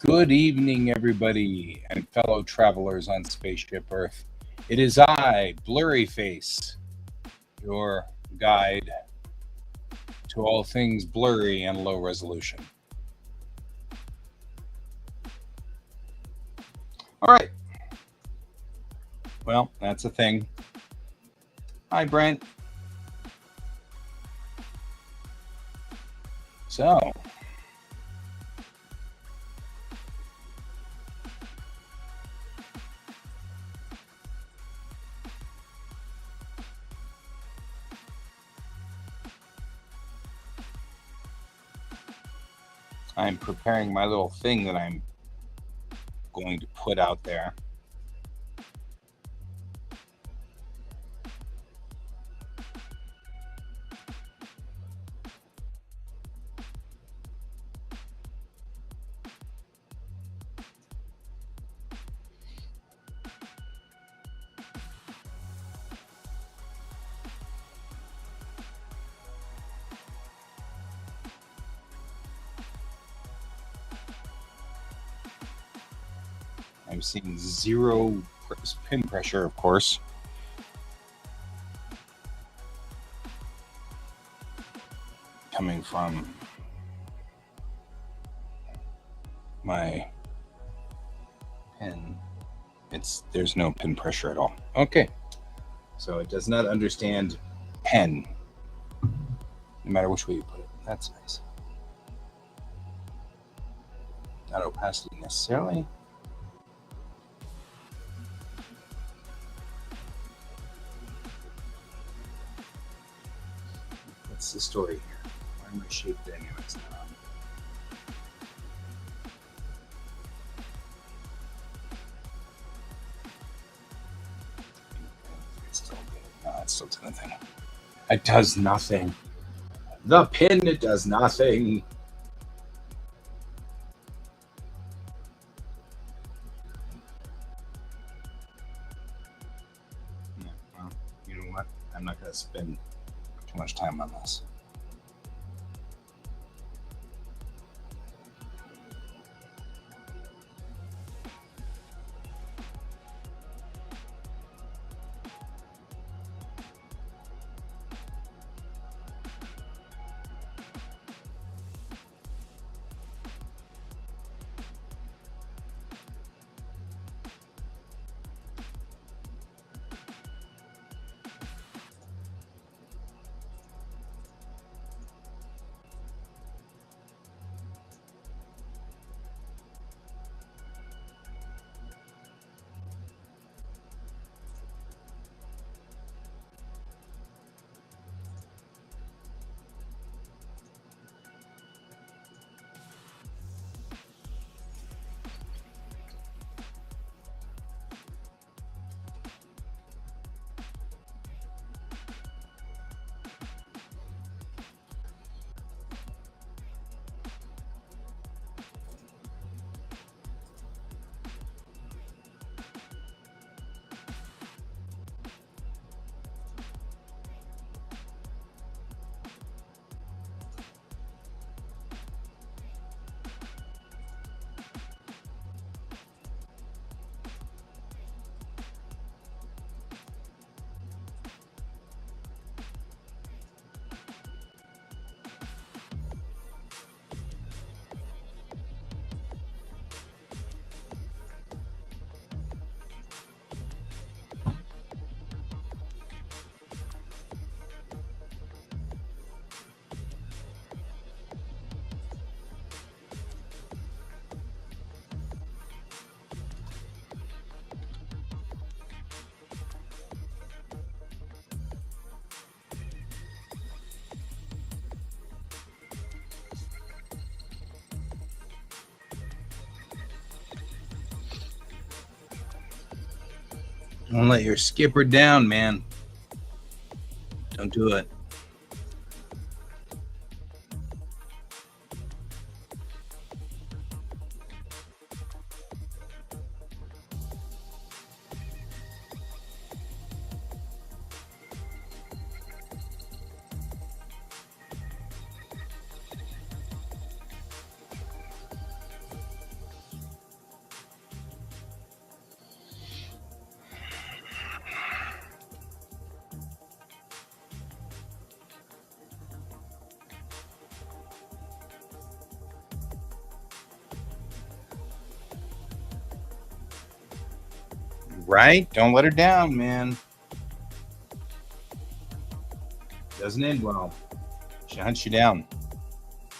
Good evening, everybody, and fellow travelers on Spaceship Earth. It is I, Blurry Face, your guide to all things blurry and low resolution. All right. Well, that's a thing. Hi, Brent. So, I'm preparing my little thing that I'm going to put out there. I'm seeing zero pin pressure, of course. Coming from my pen. There's no pin pressure at all. Okay. So it does not understand pen, no matter which way you put it. That's nice. Not opacity necessarily. What's the story here? Why are my shape dynamics not on? It's still good. No, it's still doing nothing. It does nothing. The pin, it does nothing. Yeah, well, you know what? I'm not going to spend too much time on this. Don't let your skipper down, man. Don't do it. Right? Don't let her down, man. Doesn't end well. She hunts you down.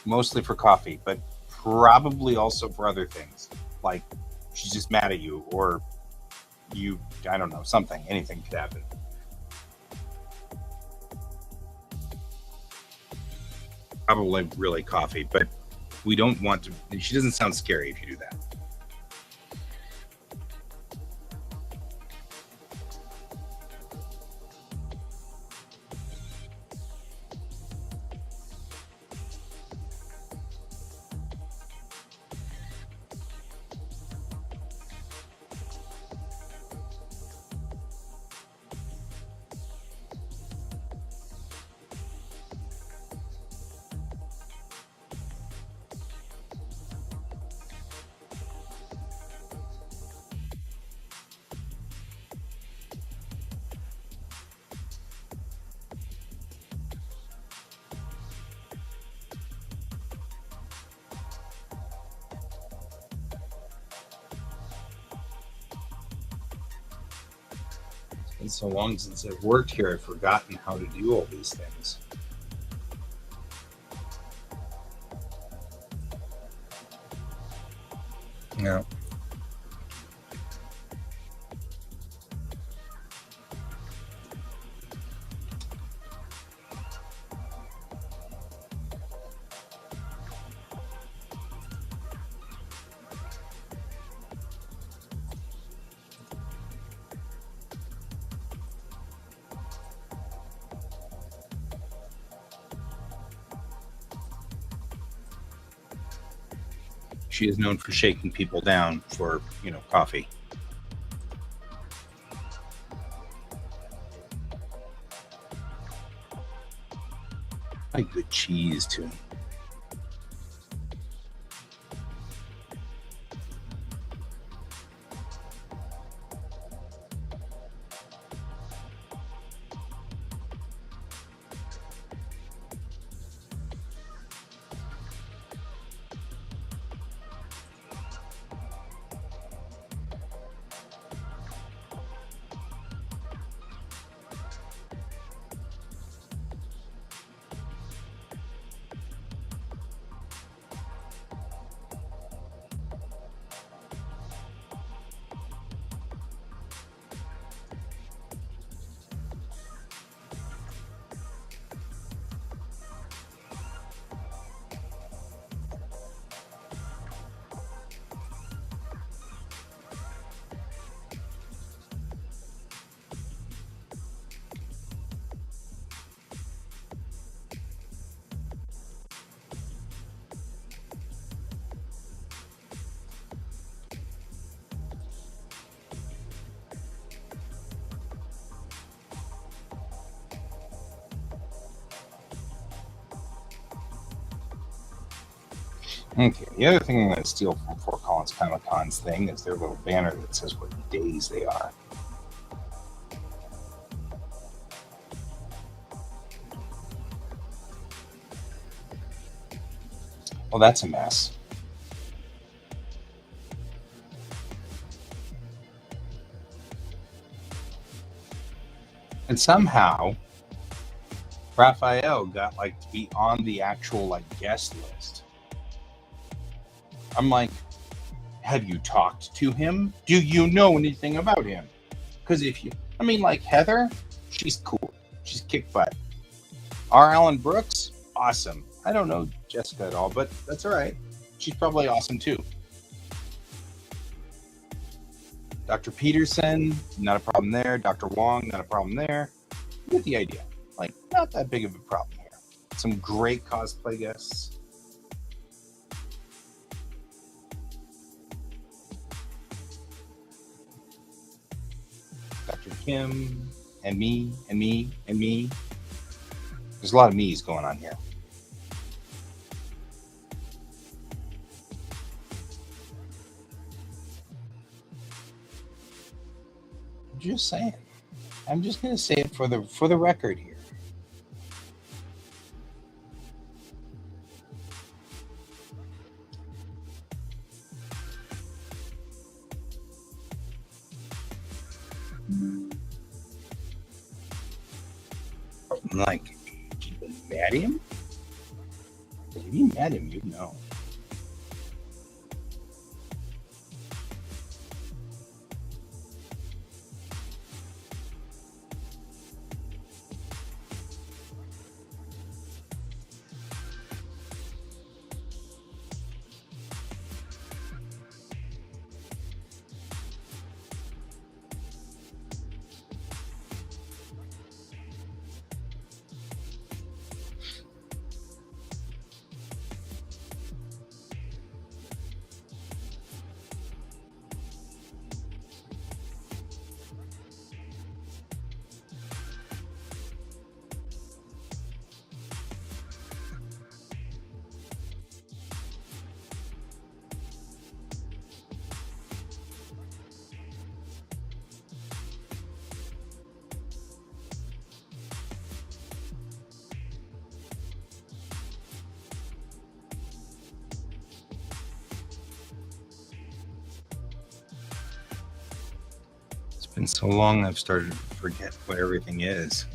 Mostly for coffee, but probably also for other things. Like she's just mad at you, or you, I don't know, something. Anything could happen. Probably really coffee, but we don't want to. She doesn't sound scary if you do that. It's been so long since I've worked here, I've forgotten how to do all these things. Yeah. She is known for shaking people down for, coffee. I like good cheese too. Okay, the other thing I'm going to steal from Fort Collins Comic Con's thing is their little banner that says what days they are. Well, that's a mess. And somehow, Raphael got to be on the actual guest list. I'm like, have you talked to him? Do you know anything about him? Because Heather, she's cool. She's kick butt. R. Alan Brooks, awesome. I don't know Jessica at all, but that's all right. She's probably awesome too. Dr. Peterson, not a problem there. Dr. Wong, not a problem there. You get the idea. Not that big of a problem here. Some great cosplay guests. Dr. Kim, and me, and me, and me. There's a lot of me's going on here. I'm just saying. I'm just going to say it for the record here. I'm like, did you mad at him? If you mad at him, you'd know. It's been so long, I've started to forget what everything is.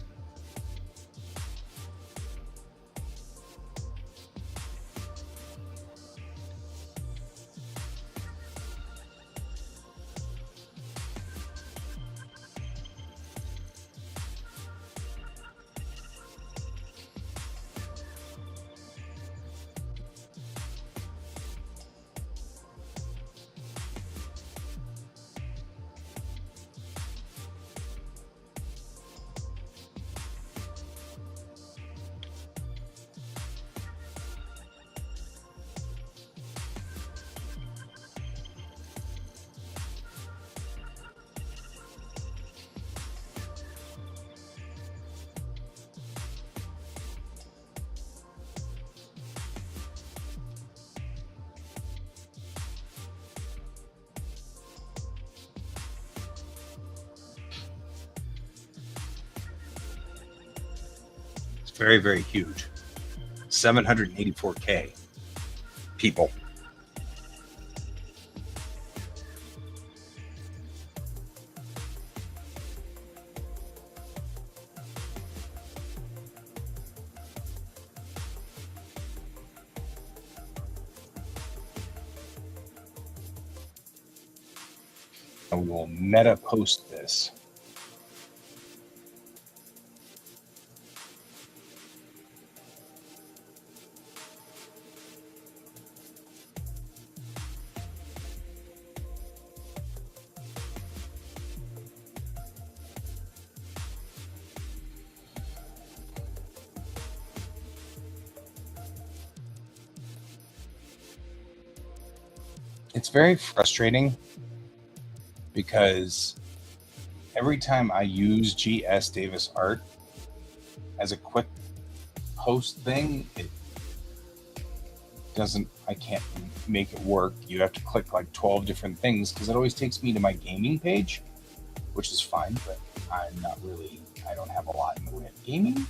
Very, very huge. 784K people. I will meta post this. It's very frustrating because every time I use GS Davis Art as a quick post thing, it doesn't, I can't make it work. You have to click like 12 different things because it always takes me to my gaming page, which is fine, but I'm not really, I don't have a lot in the way of gaming.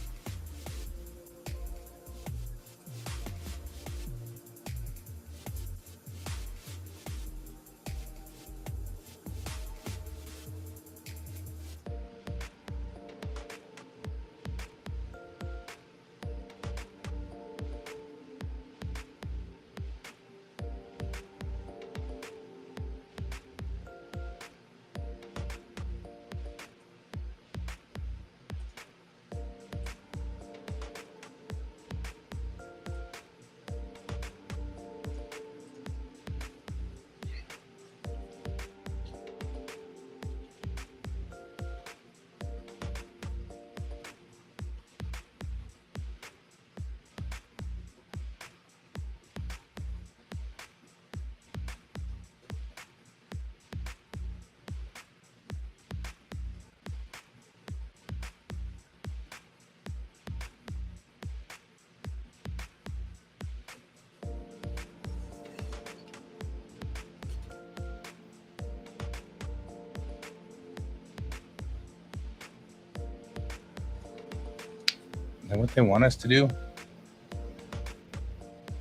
Is that what they want us to do?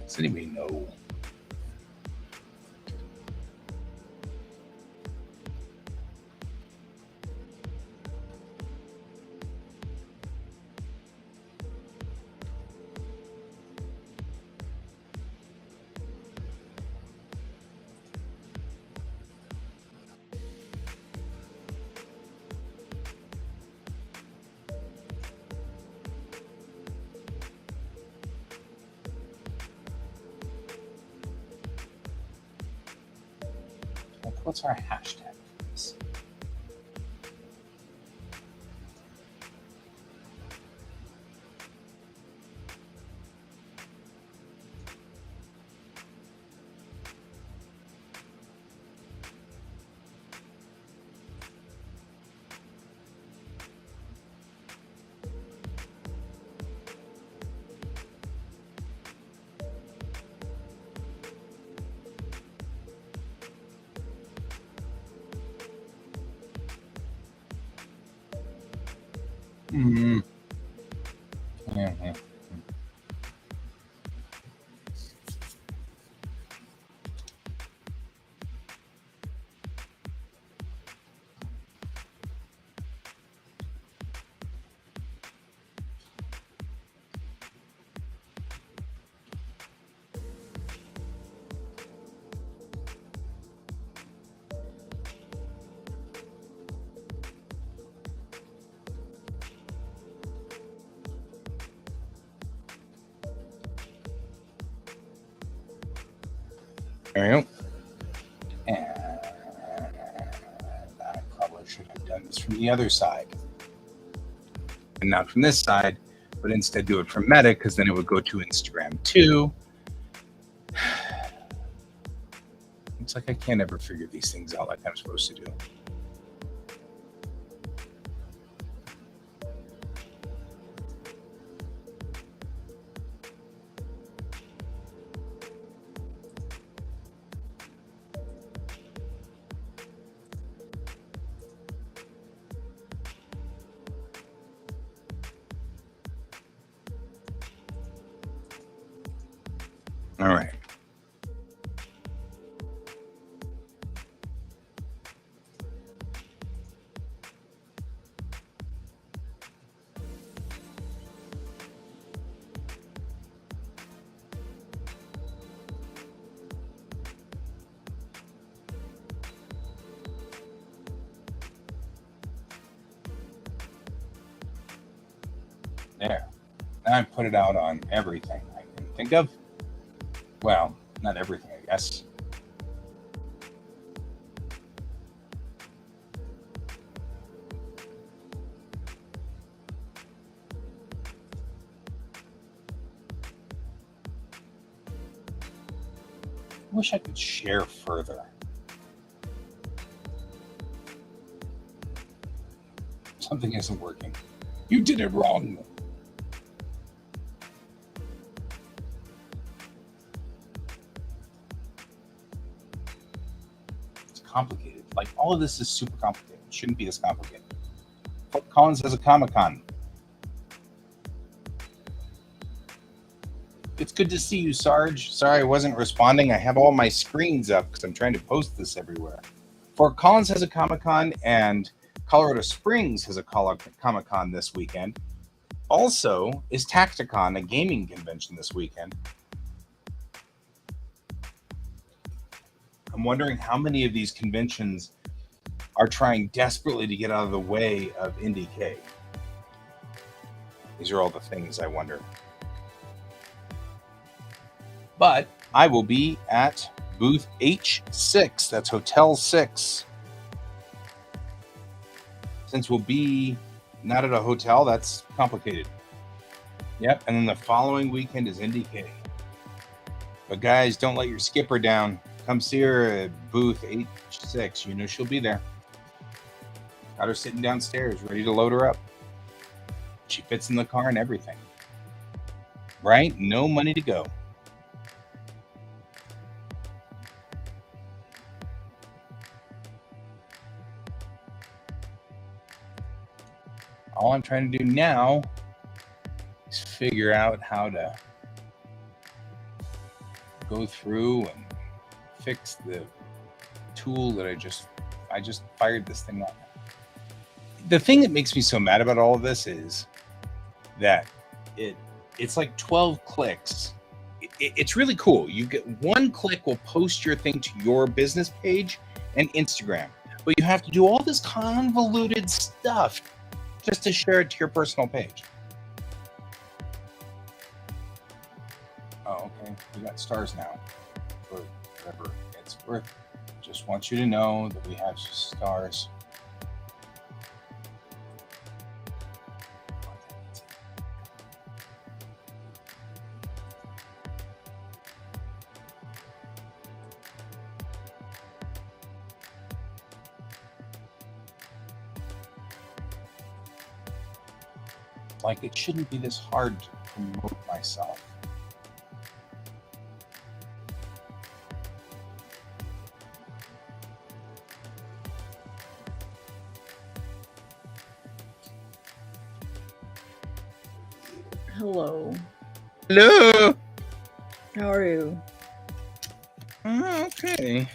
Does anybody know? what's our hashtag for this? Mm-hmm. Yeah. There we go. And I probably should have done this from the other side. And not from this side, but instead do it from Meta, because then it would go to Instagram too. It's like I can't ever figure these things out like I'm supposed to do. All right. There. Now I put it out on everything I can think of. Well, not everything, I guess. I wish I could share further. Something isn't working. You did it wrong. It's complicated. Like, all of this is super complicated. It shouldn't be this complicated. Fort Collins has a Comic-Con. It's good to see you, Sarge. Sorry I wasn't responding. I have all my screens up because I'm trying to post this everywhere. Fort Collins has a Comic-Con, and Colorado Springs has a Comic-Con this weekend. Also is Tacticon, a gaming convention this weekend. I'm wondering how many of these conventions are trying desperately to get out of the way of IndieK. These are all the things I wonder. But I will be at booth H6. That's Hotel 6. Since we'll be not at a hotel, that's complicated. Yep, and then the following weekend is IndieK. But guys, don't let your skipper down. Come see her at booth H6. You know she'll be there. Got her sitting downstairs, ready to load her up. She fits in the car and everything. Right? No money to go. All I'm trying to do now is figure out how to go through and fix the tool that I just fired this thing up. The thing that makes me so mad about all of this is that it's like 12 clicks. It's really cool. You get one click will post your thing to your business page and Instagram, but you have to do all this convoluted stuff just to share it to your personal page. Oh, okay. We got stars now for whatever it's worth. Just want you to know that we have stars. Like, it shouldn't be this hard to promote myself. Hello. Hello. How are you? Okay.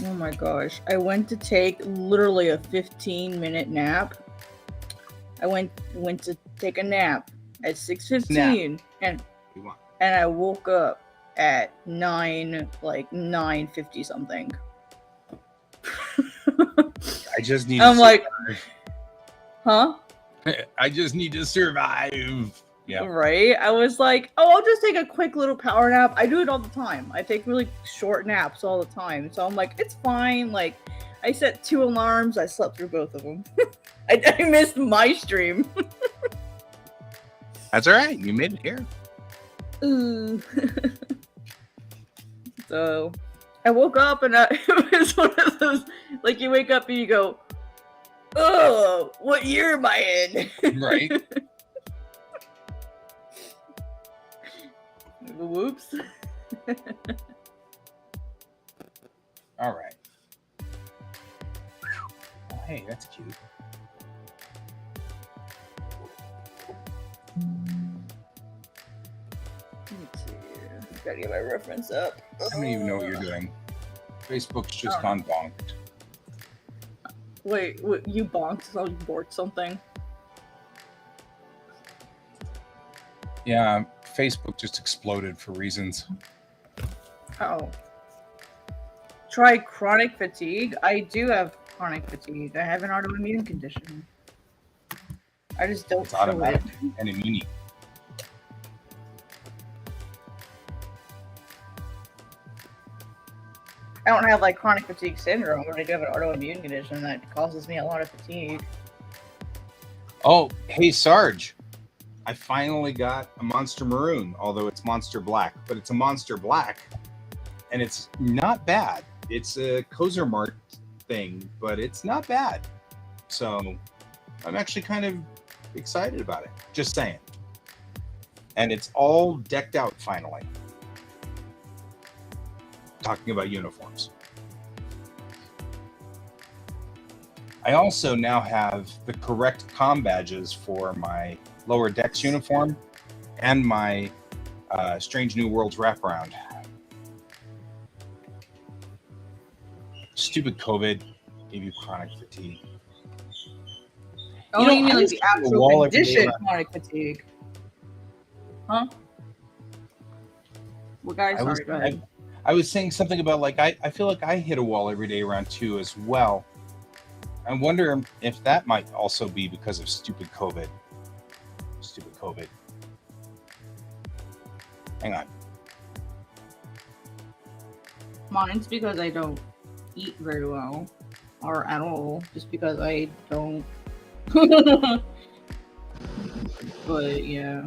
Oh my gosh. I went to take literally a 15-minute nap. I went to take a nap at 6:15 and I woke up at 9:50 something. I just need I'm to like, survive. huh? I just need to survive. Yeah. Right? I was like, oh, I'll just take a quick little power nap. I do it all the time. I take really short naps all the time. So I'm like, it's fine. Like, I set 2 alarms. I slept through both of them. I missed my stream. That's all right. You made it here. Ooh. So I woke up and it was one of those, like, you wake up and you go, oh, what year am I in? Right. Whoops. All right. Oh, hey, that's cute. Let's see. Gotta get my reference up. I don't even know what you're doing. Facebook's just gone bonked. Wait, you bonked? So you borked something? Yeah, Facebook just exploded for reasons. Oh. Try chronic fatigue. I do have chronic fatigue. I have an autoimmune condition. I just don't It's feel automatic it. and immune. I don't have like chronic fatigue syndrome, but I do have an autoimmune condition that causes me a lot of fatigue. Oh, hey, Sarge. I finally got a Monster Maroon, although it's Monster Black, but it's a Monster Black, and it's not bad. It's a Quasar Art thing, but it's not bad. So I'm actually kind of excited about it. Just saying. And it's all decked out finally. Talking about uniforms. I also now have the correct comm badges for my Lower Decks uniform and my Strange New Worlds wraparound. Stupid COVID gave you chronic fatigue. Oh, you mean like the actual condition chronic fatigue? Huh? Well, guys, sorry, go ahead. I was saying something about, like, I feel like I hit a wall every day around 2 as well. I wonder if that might also be because of stupid COVID. Stupid COVID. Hang on. Mine's because I don't eat very well, or at all, just because I don't. But yeah,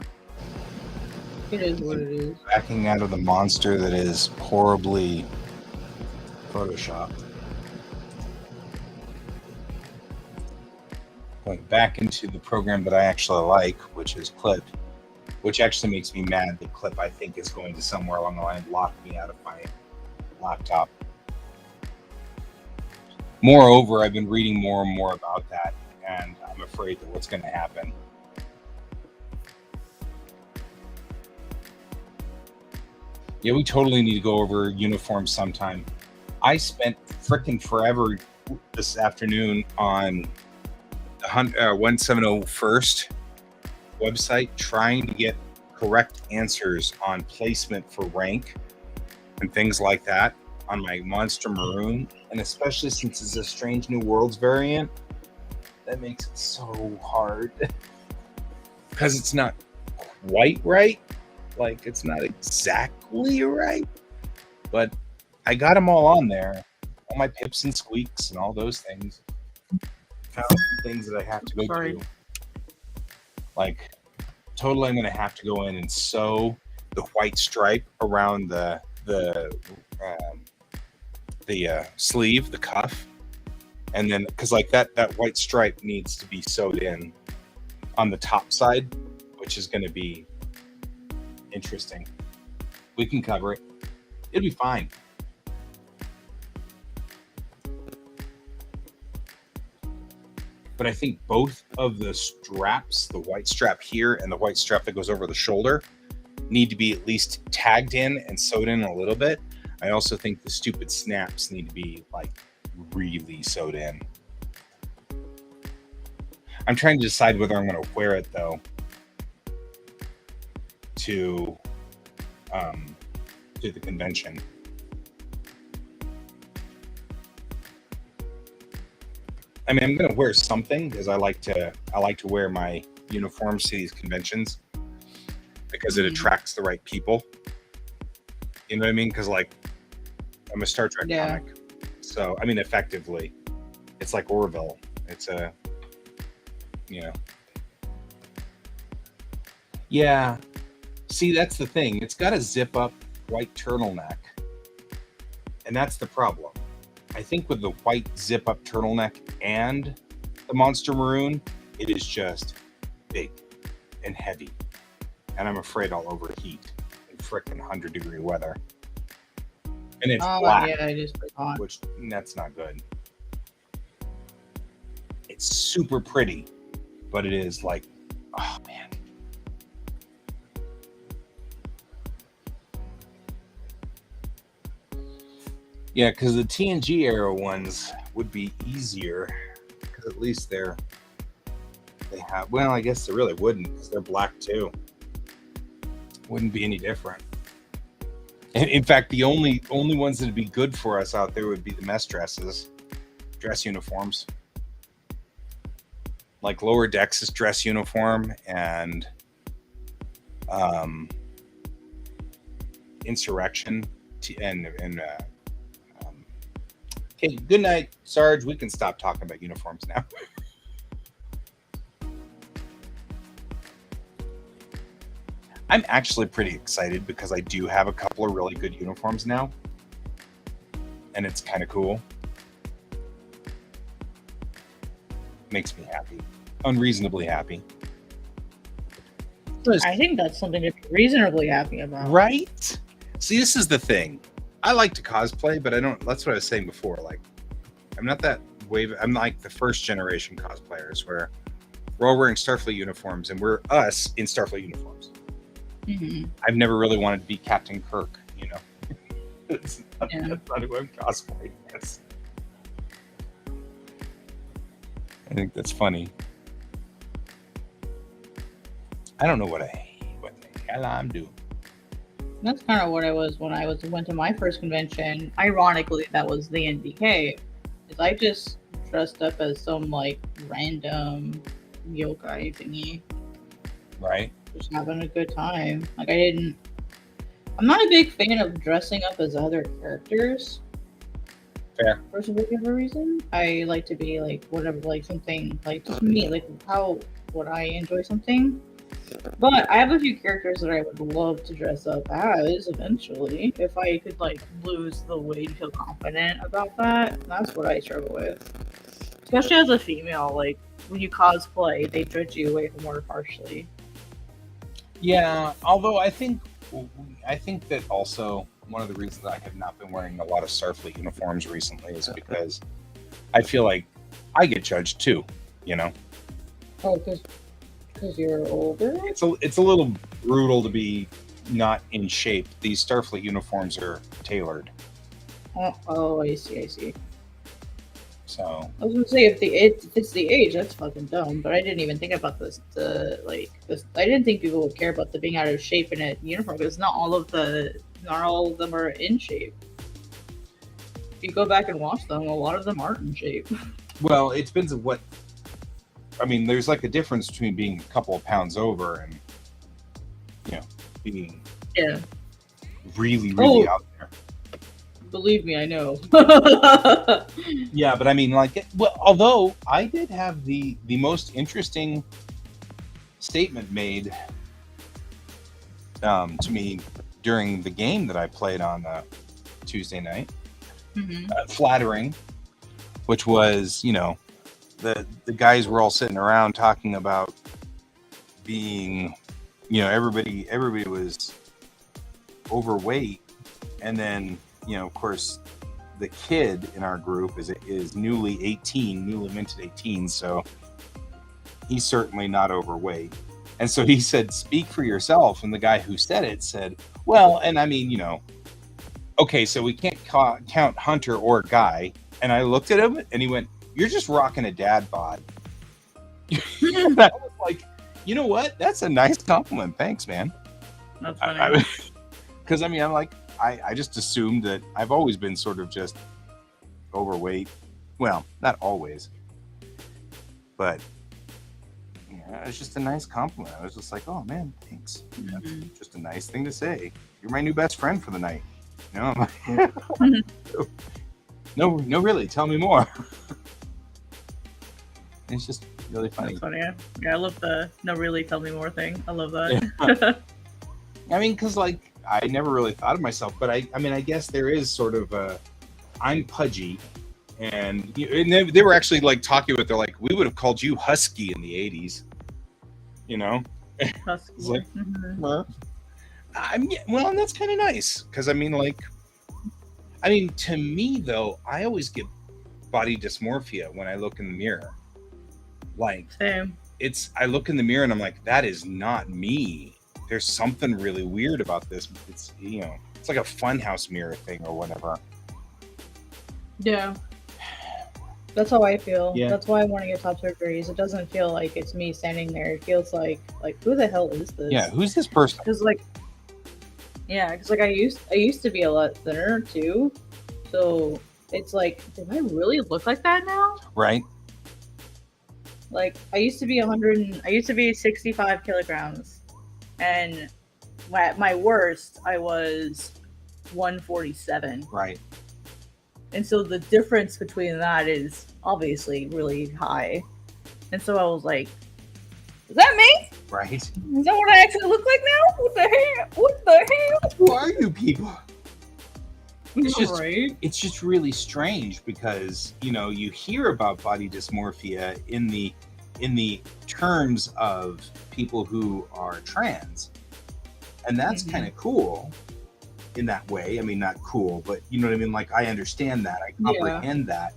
it is what it is. Backing out of the monster that is horribly photoshopped. Going back into the program that I actually like, which is Clip, which actually makes me mad that Clip, I think, is going to somewhere along the line lock me out of my laptop. Moreover, I've been reading more and more about that, and I'm afraid that what's going to happen. Yeah, we totally need to go over uniforms sometime. I spent frickin' forever this afternoon on 1701st website trying to get correct answers on placement for rank and things like that on my Monster Maroon, and especially since it's a Strange New Worlds variant, that makes it so hard because it's not quite right. Like, it's not exactly right, but I got them all on there, all my pips and squeaks and all those things. Found some things that I have to go do. Like, totally, I'm going to have to go in and sew the white stripe around the sleeve, the cuff, and then because like that white stripe needs to be sewed in on the top side, which is going to be interesting. We can cover it. It'll be fine. But I think both of the straps, the white strap here and the white strap that goes over the shoulder, need to be at least tagged in and sewed in a little bit. I also think the stupid snaps need to be like really sewed in. I'm trying to decide whether I'm going to wear it though to the convention. I mean, I'm going to wear something because I like to wear my uniforms to these conventions because it attracts the right people. You know what I mean? Because like I'm a Star Trek comic, so I mean, effectively, it's like Orville. It's a, you know, yeah. See, that's the thing. It's got a zip up white turtleneck, and that's the problem. I think with the white zip up turtleneck and the monster maroon, it is just big and heavy. And I'm afraid I'll overheat in frickin' 100-degree weather. And it's black, yeah, it is pretty hot. which that's not good. It's super pretty, but it is like, oh man. Yeah, because the TNG era ones would be easier because at least they have, well, I guess they really wouldn't because they're black too. Wouldn't be any different. In fact, the only ones that'd be good for us out there would be the mess dresses, dress uniforms. Like Lower Decks' dress uniform and Insurrection and okay, good night, Sarge. We can stop talking about uniforms now. I'm actually pretty excited because I do have a couple of really good uniforms now. And it's kind of cool. Makes me happy. Unreasonably happy. I think that's something to be reasonably happy about. Right? See, this is the thing. I like to cosplay, but I don't. That's what I was saying before. Like, I'm not that wave. I'm like the first generation cosplayers where we're all wearing Starfleet uniforms and we're us in Starfleet uniforms. Mm-hmm. I've never really wanted to be Captain Kirk, you know. That's not who I'm cosplaying as. I think that's funny. I don't know what the hell I'm doing. That's kind of what I was when I went to my first convention. Ironically, that was the NBK. Is I just dressed up as some like random yokai thingy. Right. Just having a good time. Like I'm not a big fan of dressing up as other characters. Fair. For some whatever reason. I like to be like whatever, like something like just me, like how would I enjoy something. But I have a few characters that I would love to dress up as eventually. If I could like lose the weight and feel confident about that. That's what I struggle with. Especially as a female, like when you cosplay, they judge you way more harshly. Yeah, although I think that also one of the reasons I have not been wearing a lot of Starfleet uniforms recently is because I feel like I get judged too, you know? Oh, because you're older? It's a little brutal to be not in shape. These Starfleet uniforms are tailored. Oh, I see. So I was gonna say if it's the age, that's fucking dumb. But I didn't even think about this. I didn't think people would care about the being out of shape in a uniform because not all of them are in shape. If you go back and watch them, a lot of them aren't in shape. well, it depends on what. I mean, there's like a difference between being a couple of pounds over and, you know, being really out there. Believe me, I know. Yeah, but I mean, like, well, although I did have the most interesting statement made to me during the game that I played on Tuesday night, flattering, which was, you know, the guys were all sitting around talking about being, you know, everybody was overweight, and then, you know, of course, the kid in our group is newly minted 18, so he's certainly not overweight. And so he said, "Speak for yourself." And the guy who said it said, "Well, and I mean, you know, okay, so we can't count Hunter or Guy." And I looked at him, and he went, "You're just rocking a dad bod." And I was like, you know what? That's a nice compliment. Thanks, man. That's funny. Because I mean, I'm like, I just assumed that I've always been sort of just overweight. Well, not always, but yeah, it's just a nice compliment. I was just like, oh man, thanks. That's just a nice thing to say. You're my new best friend for the night. You know, I'm like, no, really. Tell me more. It's just really funny. That's funny. Yeah, I love the "no, really, tell me more" thing. I love that. I mean, because like I never really thought of myself, but I mean, I guess there is sort of I'm pudgy, and they were actually like talking about, they're like, we would have called you husky in the 80s, you know. Husky. It's like, well, and that's kind of nice, because I mean, to me though, I always get body dysmorphia when I look in the mirror. Like, same. I look in the mirror and I'm like, that is not me. There's something really weird about this. It's, you know, it's like a funhouse mirror thing or whatever. Yeah. That's how I feel. Yeah. That's why I want to get top surgeries. It doesn't feel like it's me standing there. It feels like who the hell is this? Yeah, who's this person? Because like I used to be a lot thinner too. So it's like, do I really look like that now? Right. Like I used to be 65 kilograms, and at my worst I was 147. Right. And so the difference between that is obviously really high. And so I was like, is that me? Right. Is that what I actually look like now? What the hell? What the hell? Who are you people? Right. It's just really strange because, you know, you hear about body dysmorphia in the terms of people who are trans. And that's kind of cool in that way. I mean, not cool, but you know what I mean? Like, I understand that. I comprehend that.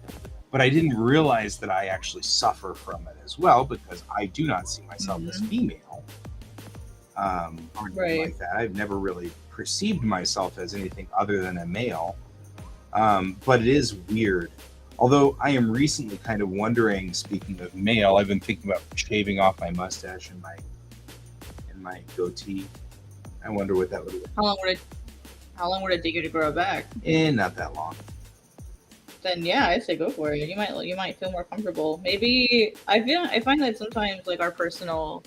But I didn't realize that I actually suffer from it as well, because I do not see myself as female. Or anything like that. I've never really perceived myself as anything other than a male. But it is weird. Although I am recently kind of wondering, speaking of male, I've been thinking about shaving off my mustache and my goatee. I wonder what that would be. How long would it take you to grow it back? Not that long. Then yeah, I say go for it. You might feel more comfortable. Maybe I find that sometimes like our personal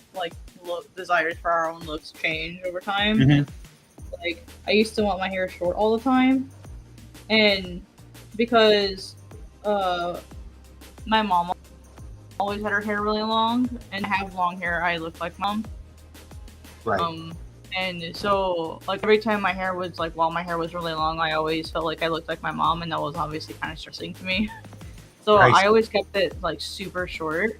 desires for our own looks change over time. Like I used to want my hair short all the time, and because my mom always had her hair really long, and I have long hair, I look like mom. Right. And so like every time my hair was while my hair was really long, I always felt like I looked like my mom, and that was obviously kind of stressing to me. So I always kept it like super short.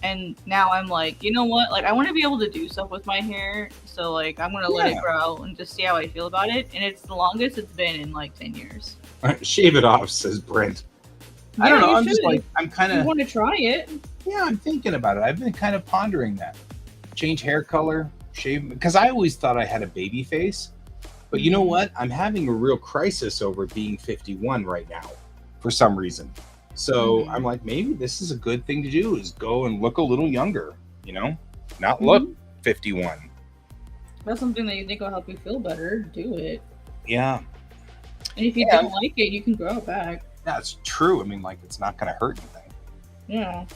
And now I'm like, you know what? Like I want to be able to do stuff with my hair. So like I'm gonna let it grow out and just see how I feel about it. And it's the longest it's been in like 10 years. Shave it off, says Brent. I don't know. I'm just like, I'm kind of. You want to try it? Yeah, I'm thinking about it. I've been kind of pondering that. Change hair color, shave, because I always thought I had a baby face. But you know what? I'm having a real crisis over being 51 right now for some reason. So I'm like, maybe this is a good thing to do, is go and look a little younger, you know, not look 51. That's something that you think will help you feel better. Do it. Yeah. And if you don't like it, you can grow it back. That's true. I mean, like, it's not going to hurt anything. Yeah.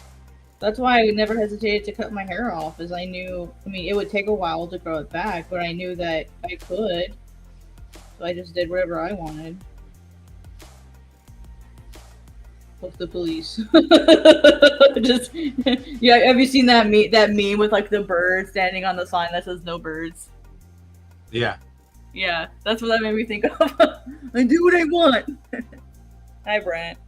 That's why I never hesitated to cut my hair off, as I knew, it would take a while to grow it back, but I knew that I could. So I just did whatever I wanted. With the police. Just yeah, have you seen that meme with like the bird standing on the sign that says no birds? Yeah. Yeah, that's what that made me think of. I do what I want. Hi, Brent.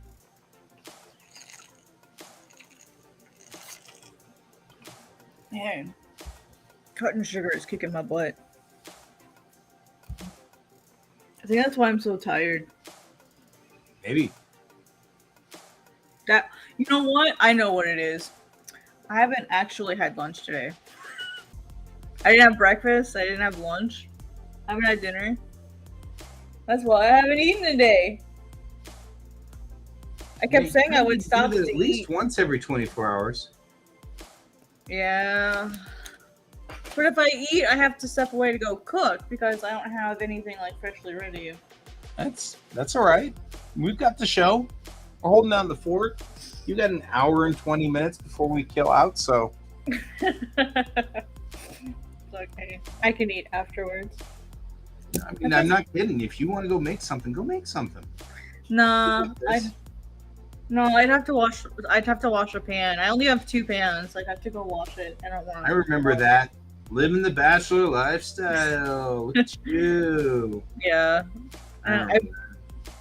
Man, cutting sugar is kicking my butt. I think that's why I'm so tired. Maybe. That you know what? I know what it is. I haven't actually had lunch today. I didn't have breakfast. I didn't have lunch. I haven't had dinner. That's why I haven't eaten today. I kept saying I would stop to at least eat. once every 24 hours. Yeah. But if I eat, I have to step away to go cook because I don't have anything like freshly ready. That's all right. We've got the show. We're holding down the fort. You got an hour and 20 minutes before we kill out, so It's okay. I can eat afterwards. I mean, I'm not kidding. If you want to go make something, go make something. Nah, I'd have to wash. I'd have to wash a pan. I only have 2 pans. Like I have to go wash it. I don't want. I remember that. Living the bachelor lifestyle. Look at you. Yeah.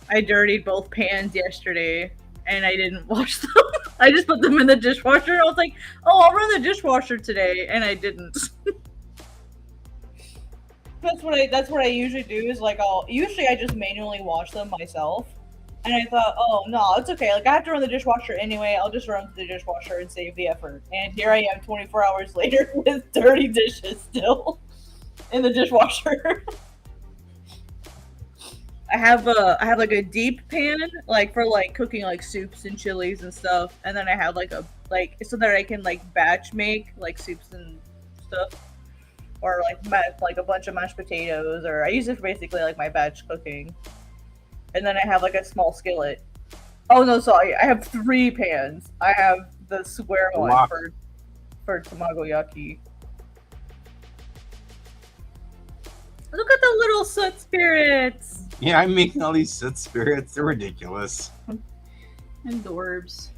I dirtied both pans yesterday, and I didn't wash them. I just put them in the dishwasher. I was like, "Oh, I'll run the dishwasher today," and I didn't. That's what I usually do. Is like usually I just manually wash them myself. And I thought, oh no, it's okay. Like I have to run the dishwasher anyway. I'll just run to the dishwasher and save the effort. And here I am, 24 hours later, with dirty dishes still in the dishwasher. I have like a deep pan, like for like cooking like soups and chilies and stuff. And then I have like so that I can like batch make like soups and stuff, or like a bunch of mashed potatoes. Or I use it for basically like my batch cooking. And then I have like a small skillet. Oh no, sorry. I have 3 pans. I have the square one for tamagoyaki. Look at the little soot spirits. Yeah, I'm making all these soot spirits. They're ridiculous. And dorbs.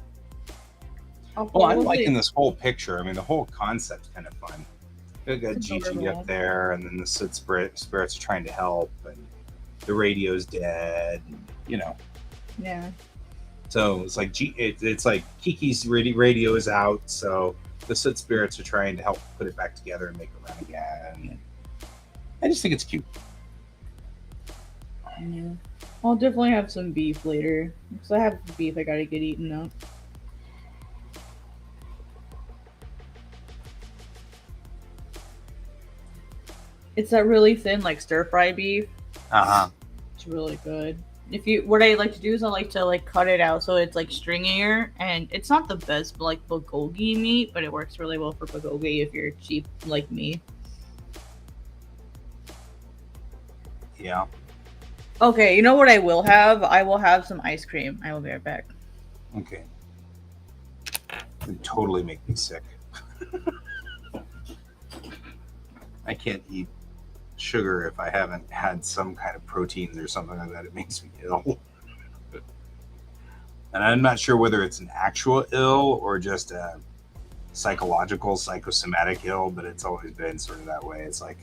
Well, I'm liking this whole picture. I mean, the whole concept's kind of fun. We got Gigi up there, and then the soot spirits are trying to help, and the radio's dead, Yeah. So it's like it's like Kiki's radio is out, so the soot spirits are trying to help put it back together and make it run again. I just think it's cute. Yeah. I'll definitely have some beef later. Because I have beef I gotta get eaten up. It's that really thin, like stir-fry beef. Uh-huh. It's really good. What I like to do is I like to like cut it out so it's like stringier, and it's not the best like bulgogi meat, but it works really well for bulgogi if you're cheap like me. Yeah. Okay, you know what I will have? I will have some ice cream. I will be right back. Okay. It would totally make me sick. I can't eat sugar if I haven't had some kind of proteins or something like that. It makes me ill. And I'm not sure whether it's an actual ill or just a psychological, psychosomatic ill, but it's always been sort of that way. It's like,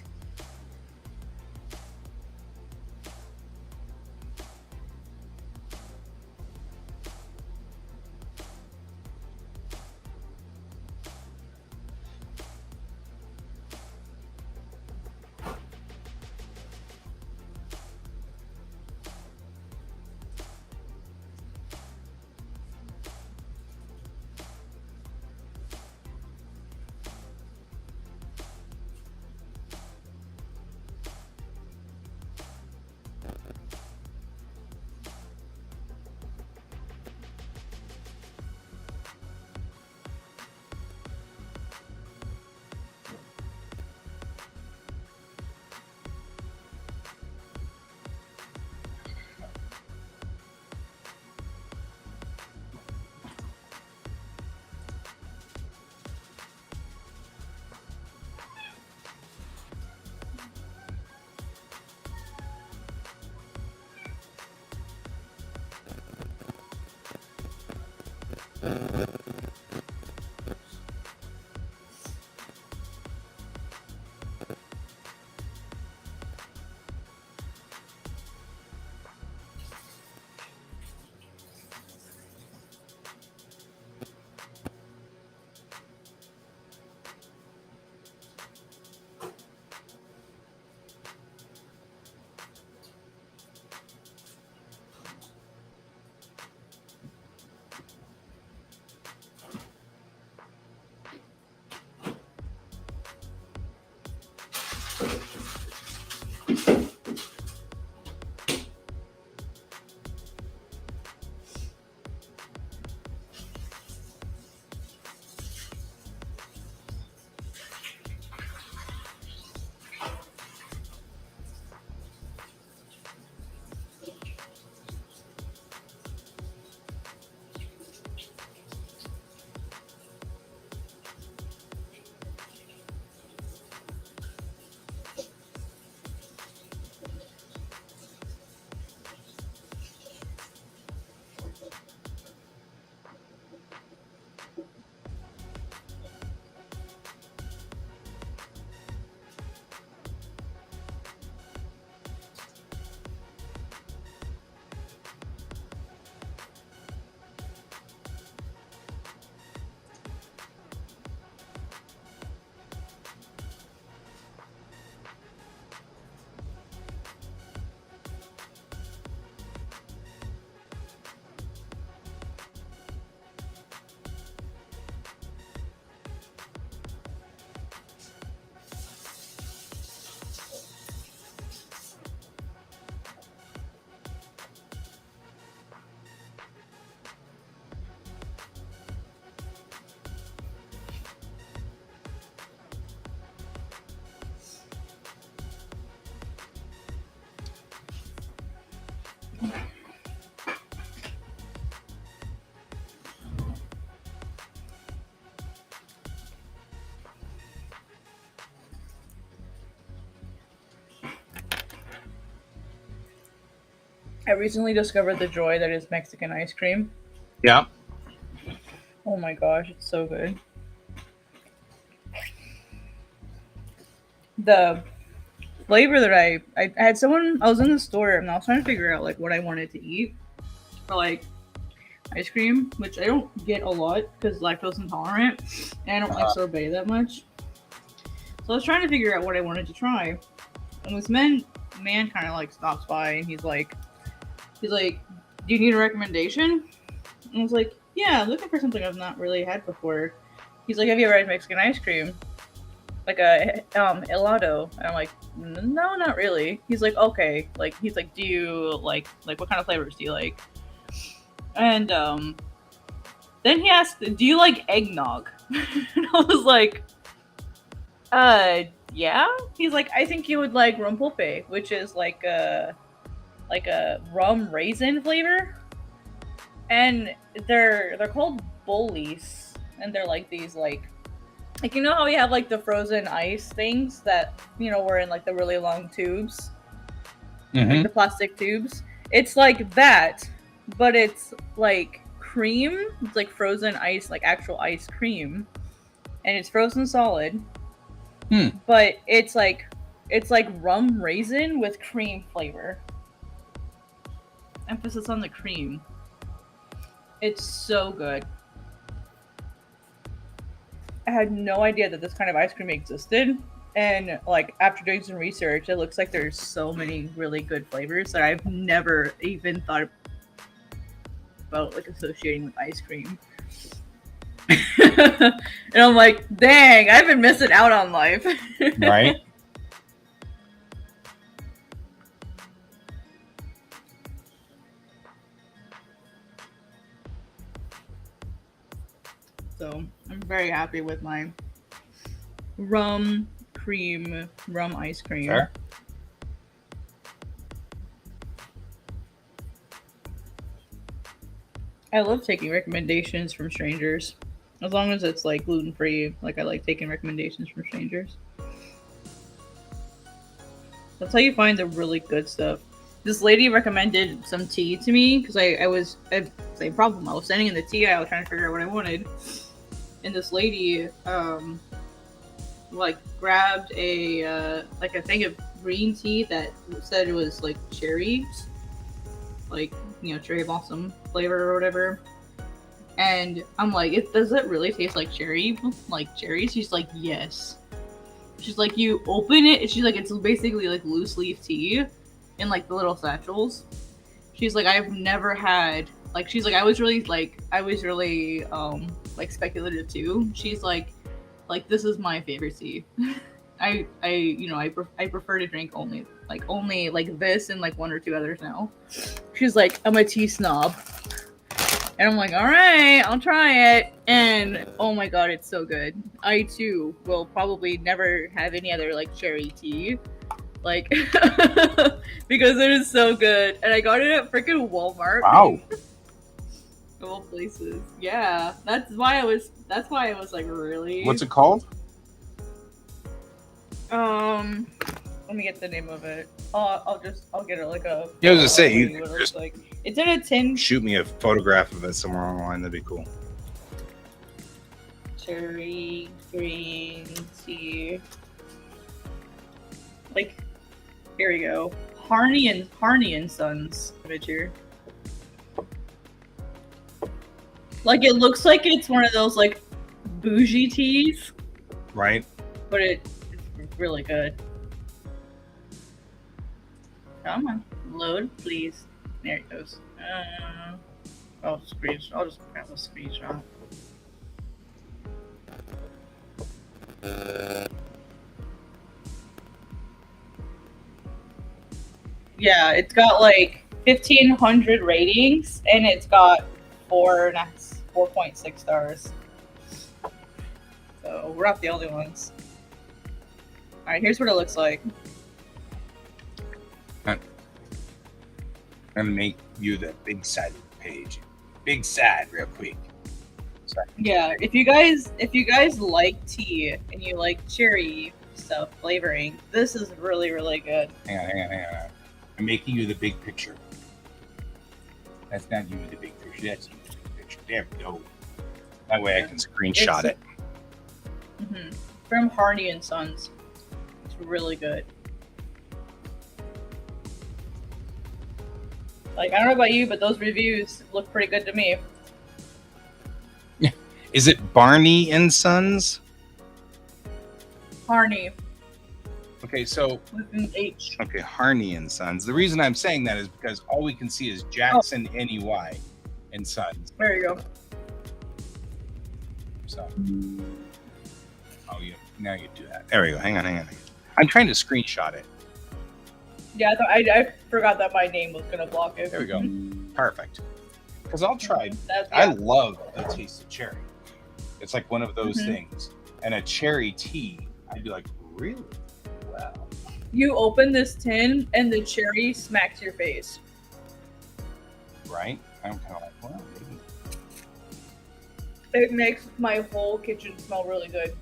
I recently discovered the joy that is Mexican ice cream. Yeah. Oh my gosh, it's so good. The flavor that I had someone, I was in the store and I was trying to figure out like what I wanted to eat for like ice cream, which I don't get a lot because lactose intolerant and I don't like sorbet that much. So I was trying to figure out what I wanted to try. And this man kind of like stops by and he's like, do you need a recommendation? And I was like, yeah, I'm looking for something I've not really had before. He's like, have you ever had Mexican ice cream? Like a helado. And I'm like, no, not really. He's like, okay. Like, he's like, do you like what kind of flavors do you like? And then he asked, do you like eggnog? And I was like, yeah. He's like, I think you would like rompope, which is like a rum raisin flavor. And they're called bullies, and they're like these like you know how we have like the frozen ice things that were in like the really long tubes, like the plastic tubes. It's like that, but it's like cream. It's like frozen ice, like actual ice cream, and it's frozen solid. But it's like rum raisin with cream flavor. Emphasis on the cream. It's so good. I had no idea that this kind of ice cream existed. And like after doing some research, it looks like there's so many really good flavors that I've never even thought about like associating with ice cream. And I'm like, dang, I've been missing out on life. Right. So I'm very happy with my rum ice cream. Sure. I love taking recommendations from strangers. As long as it's like gluten free, like I like taking recommendations from strangers. That's how you find the really good stuff. this lady recommended some tea to me because I was same problem. I was sending in the tea. I was trying to figure out what I wanted, and this lady like grabbed a like a thing of green tea that said it was like cherries, like cherry blossom flavor or whatever. And I'm like, does it really taste like cherries? She's like, yes. She's like, you open it. She's like, it's basically like loose leaf tea in like the little satchels. She's like, I've never had like. She's like, I was really like speculative too. She's like this is my favorite tea. I prefer to drink only like this and like one or two others now. She's like, I'm a tea snob. And I'm like, all right, I'll try it. And oh my god, it's so good. I too will probably never have any other like cherry tea, like because it is so good. And I got it at freaking Walmart. Wow. Of all places, yeah. That's why I was like really. What's it called? Let me get the name of it. I'll get it like a. Yeah, I was gonna say you just like. It's in a tin. shoot me a photograph of it somewhere online. That'd be cool. Cherry green tea. Like, here we go. Harney and Sons image here. Like, it looks like it's one of those like bougie teas, Right. but it's really good. Come on, load, please. There it goes. I'll just grab a screenshot. Yeah, it's got like 1,500 ratings, and it's got 4.6 stars. So we're not the only ones. All right, here's what it looks like. I'm gonna make you the big side page. Big side real quick. Sorry. Yeah, if you guys like tea and you like cherry stuff flavoring, this is really, really good. Hang on. I'm making you the big picture. That's not you the big picture. That's you the big picture. There we go. That way I can screenshot it. Mm-hmm. From Harney and Sons. It's really good. Like, I don't know about you, but those reviews look pretty good to me. Is it Barney and Sons? Harney. Okay, so With an H. okay, Harney and Sons. The reason I'm saying that is because all we can see is Jackson NEY and Sons. There you go. So, oh, now you do that. There we go. Hang on. I'm trying to screenshot it. Yeah, I forgot that my name was gonna block it. There we go. Perfect. Because I'll try. Yeah. I love the taste of cherry. It's like one of those things. And a cherry tea, I'd be like, really? Wow. You open this tin and the cherry smacks your face. Right? I'm kind of like, well, maybe. It makes my whole kitchen smell really good.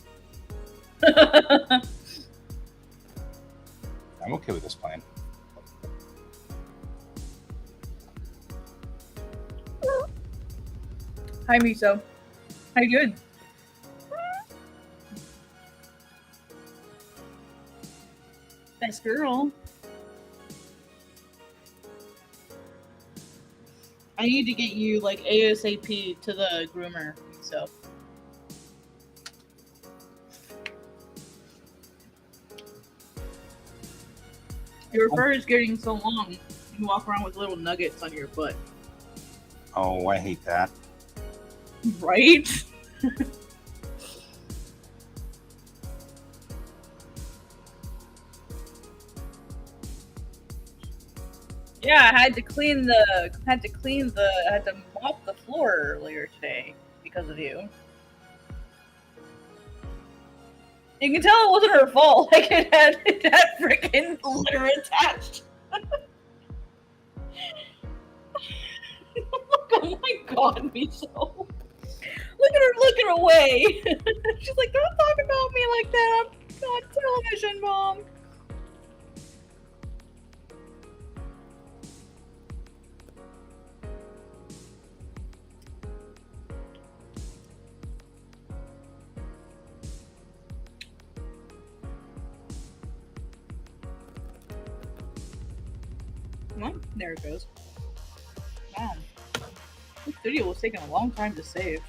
I'm okay with this plan. Hi, Miso. How you doing? Nice girl. I need to get you like ASAP to the groomer. So. Your fur is getting so long, you walk around with little nuggets on your butt. Oh, I hate that. Right? Yeah, I had to mop the floor earlier today because of you. You can tell it wasn't her fault. Like it had freaking litter attached. Oh my god, Miso. Look at her looking away. She's like, don't talk about me like that. I'm on television, Mom. Well, there it goes. Wow. This video was taking a long time to save.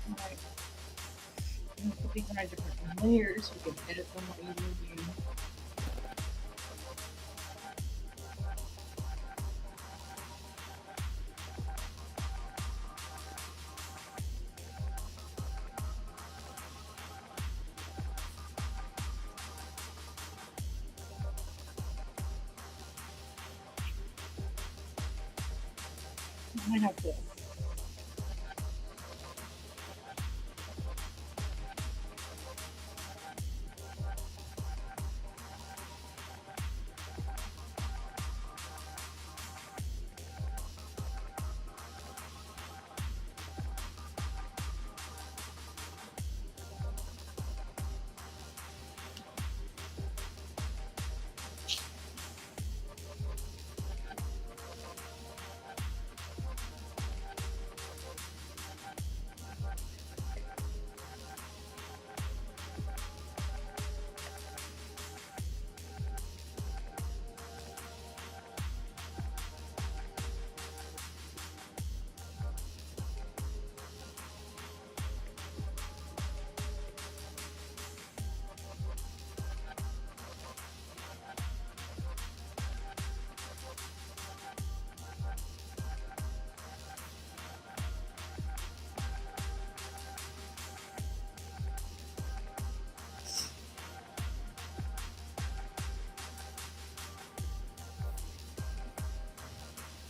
Alright. I'm gonna put these in different layers so we can edit them while you're moving. I might have to.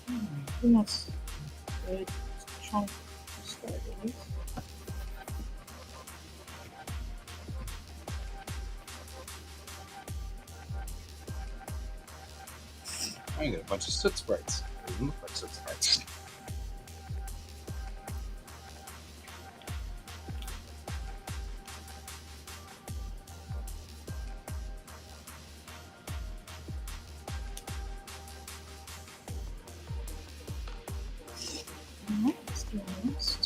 I think that's good. Chunk to start with. I got a bunch of soot sprites. They look like soot sprites. Alright, let's do this.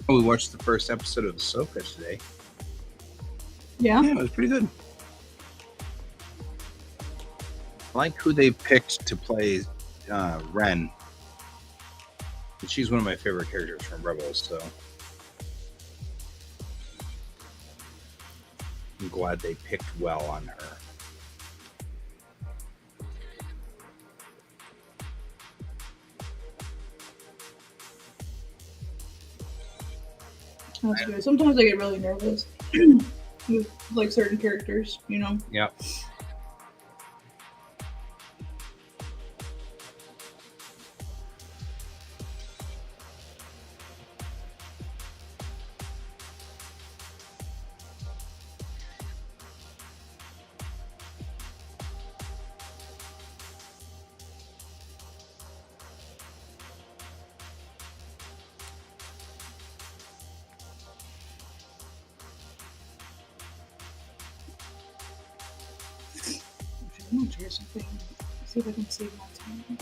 Oh, we watched the first episode of Ahsoka today. Yeah. Yeah, it was pretty good. I like who they picked to play Ren. She's one of my favorite characters from Rebels, so I'm glad they picked well on her. That's good. Sometimes I get really nervous with like certain characters, you know? Yeah. I'm gonna try something. See if I can save my time.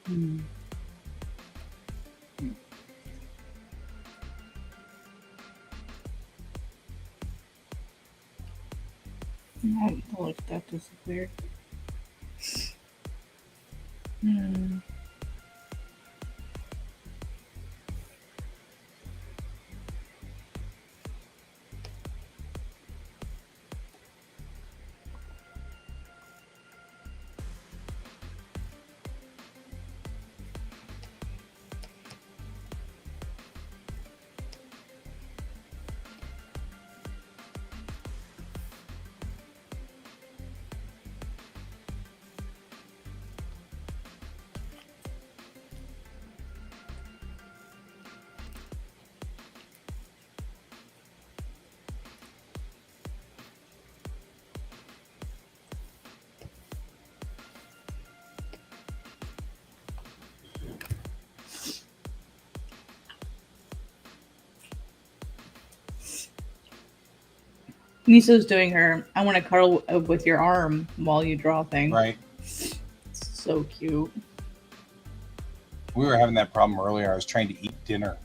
Hmm. Oh, look, that disappeared. Hmm. Misa's doing her I want to cuddle with your arm while you draw thing. Right. It's so cute. We were having that problem earlier. I was trying to eat dinner,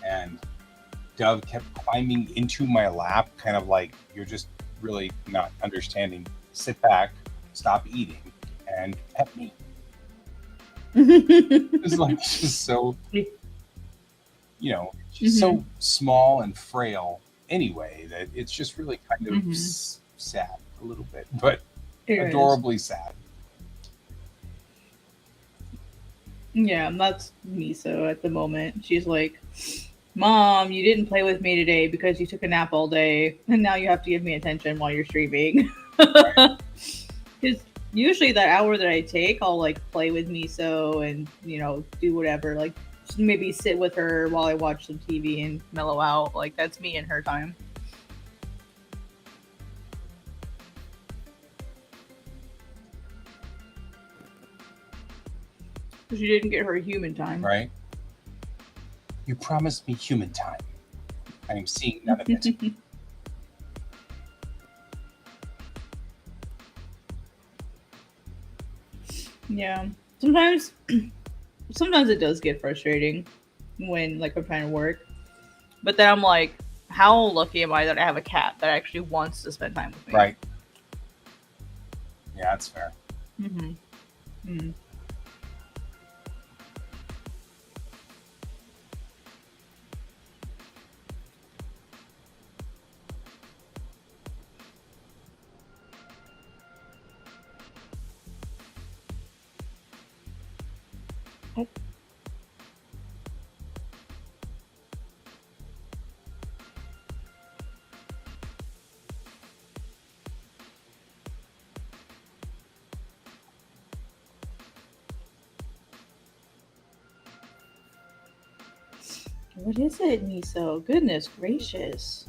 and Dove kept climbing into my lap, kind of like, you're just really not understanding. Sit back, stop eating, and pet me. It's like just so, she's so small and frail anyway that it's just really kind of sad a little bit, but adorably sad. Yeah, that's Miso at the moment. She's like, Mom, you didn't play with me today because you took a nap all day, and now you have to give me attention while you're streaming. Because usually that hour that I take, I'll like play with Miso and do whatever, like maybe sit with her while I watch some TV and mellow out. Like that's me and her time. Because you didn't get her human time. Right. You promised me human time. I am seeing none of it. Yeah. Sometimes it does get frustrating when like I'm trying to work. But then I'm like, how lucky am I that I have a cat that actually wants to spend time with me? Right. Yeah, that's fair. Mm-hmm. Mm. Oh. What is it, Miso? Goodness gracious.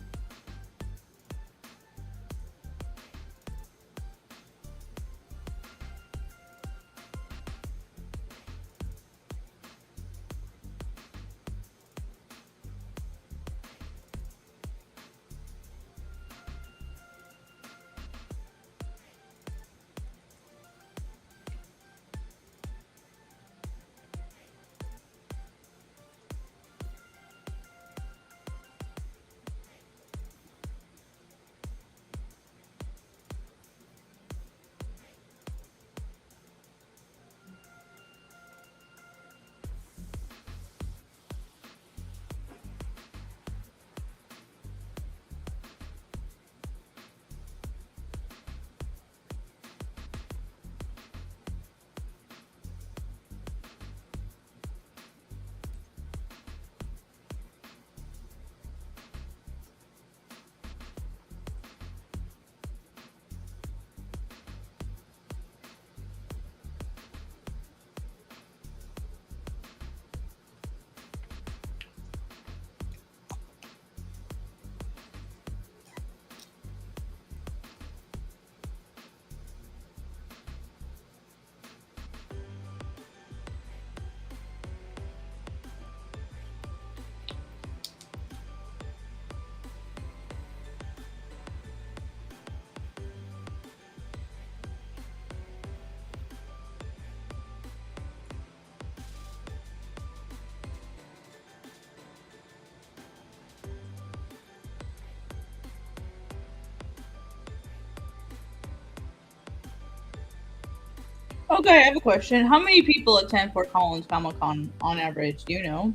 Okay, I have a question. How many people attend Fort Collins Comic Con on average? Do you know?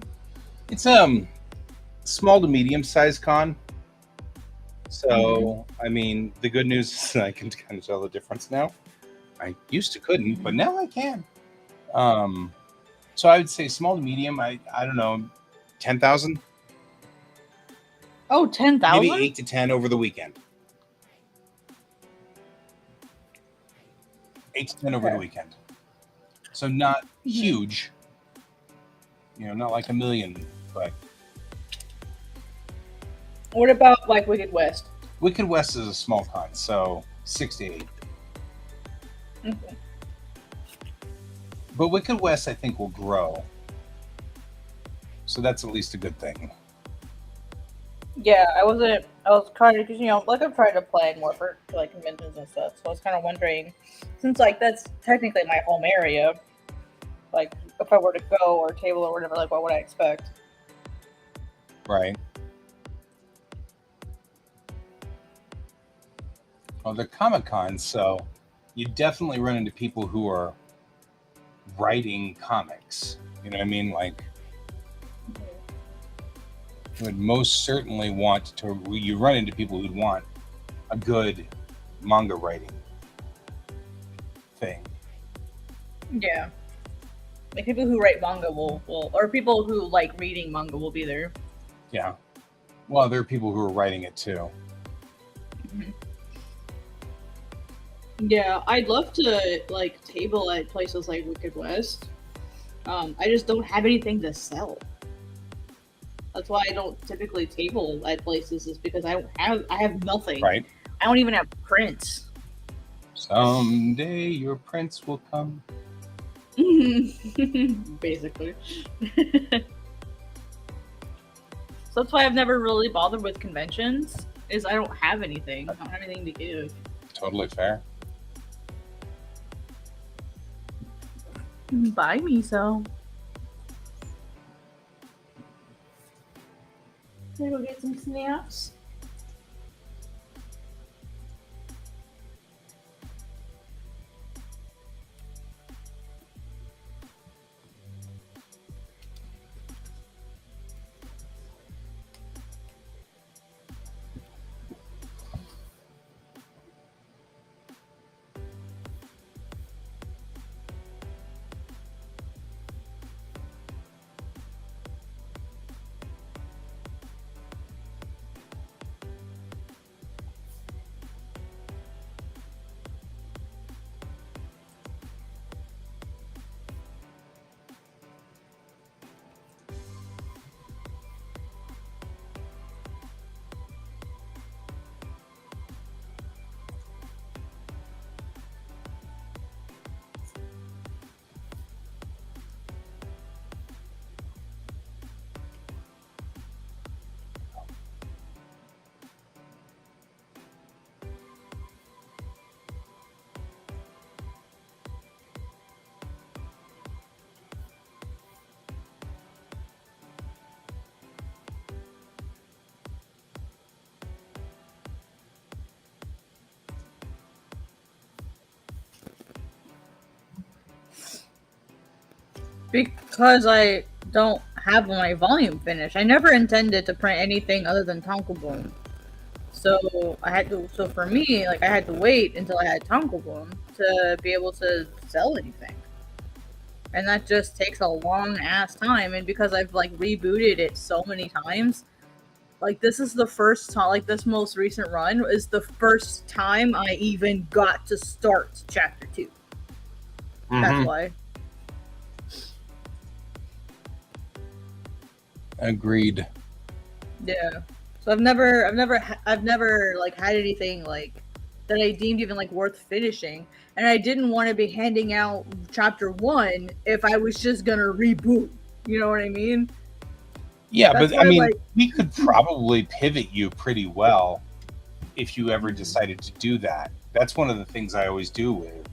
It's small to medium sized con. So I mean, the good news is I can kind of tell the difference now. I used to couldn't, but now I can. So I would say small to medium. I don't know, 10,000, Oh, maybe 10,000? 8 to 10 over the weekend. 8 to 10 over the Okay. weekend. So not huge. You know, not like a million, but What about like Wicked West? Wicked West is a small con, so 6 to 8. Okay. But Wicked West, I think, will grow. So that's at least a good thing. Yeah, I was trying to, because, you know, like I'm trying to plan more for like conventions and stuff. So I was kind of wondering, since like that's technically my home area, like if I were to go or table or whatever, like what would I expect? Right. Well, they're Comic Cons, so you definitely run into people who are writing comics. You know what I mean? Like, would most certainly want to. You run into people who'd want a good manga writing thing. Yeah. Like people who write manga will or people who like reading manga will be there. Yeah. Well, there are people who are writing it too. Yeah, I'd love to like table at places like Wicked West. I just don't have anything to sell. That's why I don't typically table at places, is because I have nothing. Right. I don't even have prints. Someday your prince will come. Basically. So that's why I've never really bothered with conventions, is I don't have anything. I don't have anything to give. Totally fair. Buy me so. Can I go get some snaps? Because I don't have my volume finished. I never intended to print anything other than Tankobon. So I had to. So for me, like I had to wait until I had Tankobon to be able to sell anything, and that just takes a long ass time. And because I've like rebooted it so many times, like this is the first time. Like this most recent run is the first time I even got to start chapter 2. That's why. Agreed. Yeah. So I've never like had anything like that I deemed even like worth finishing, and I didn't want to be handing out chapter 1 if I was just gonna reboot. You know what I mean? Yeah, That's but I why, mean, like, we could probably pivot you pretty well if you ever decided to do that. That's one of the things I always do with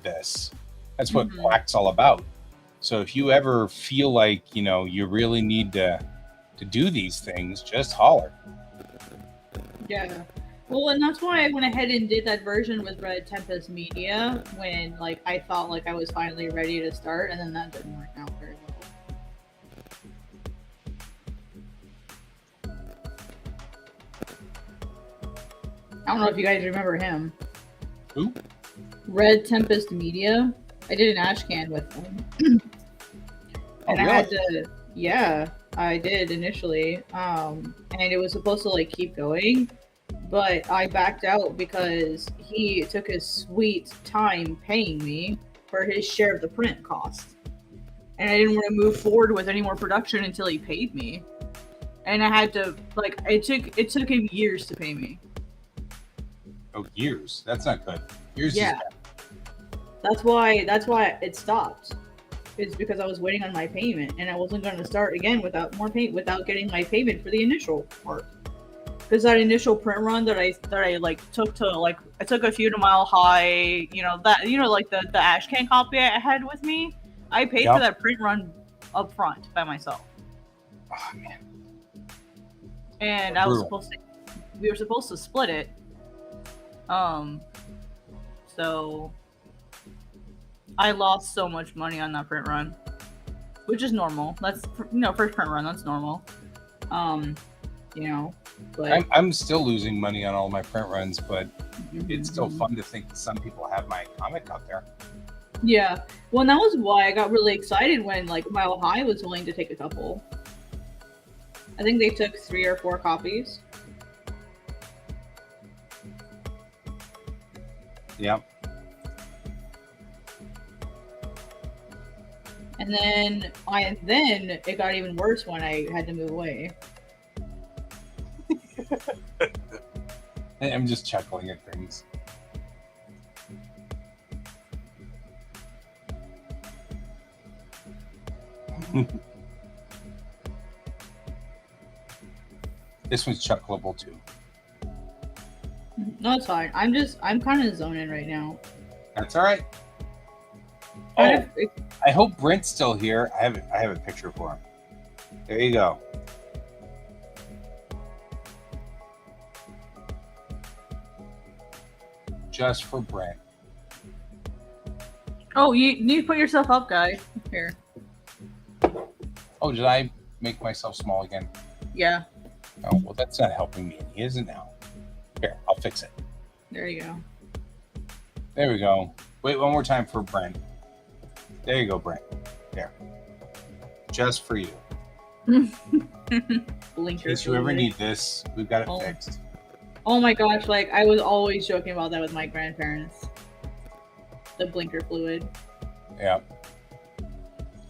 this. That's what Quack's all about. So if you ever feel like, you know, you really need to do these things, just holler. Yeah. Well, and that's why I went ahead and did that version with Red Tempest Media when, like, I thought like I was finally ready to start, and then that didn't work out very well. I don't know if you guys remember him. Who? Red Tempest Media. I did an Ashcan with him. And really? I had to, yeah, I did initially. And it was supposed to like keep going, but I backed out because he took his sweet time paying me for his share of the print cost. And I didn't want to move forward with any more production until he paid me. And I had to like it took him years to pay me. Oh, years. That's not good. Years. Yeah. That's why it stopped. It's because I was waiting on my payment, and I wasn't going to start again without getting my payment for the initial part. Because that initial print run that I like took to like I took a few to Mile High, like the Ashcan copy I had with me. I paid for that print run up front by myself. Oh man. And we were supposed to split it. So I lost so much money on that print run, which is normal. That's first print run, that's normal. But I'm still losing money on all my print runs, but it's still fun to think that some people have my comic out there. Yeah, well, and that was why I got really excited when like Mile High was willing to take a couple. I think they took 3 or 4 copies. Yep. And then it got even worse when I had to move away. I'm just chuckling at things. This one's chuckleable too. No, it's fine. I'm kind of zoning right now. That's all right. I hope Brent's still here. I have a picture for him. There you go. Just for Brent. Oh, you need to put yourself up, guy. Here. Oh, did I make myself small again? Yeah. Oh, well, that's not helping me any, is it now? Here, I'll fix it. There you go. There we go. Wait one more time for Brent. There you go, Brent. There. Just for you. In case you ever need this, we've got it fixed. Oh my gosh, like I was always joking about that with my grandparents. The blinker fluid. Yeah.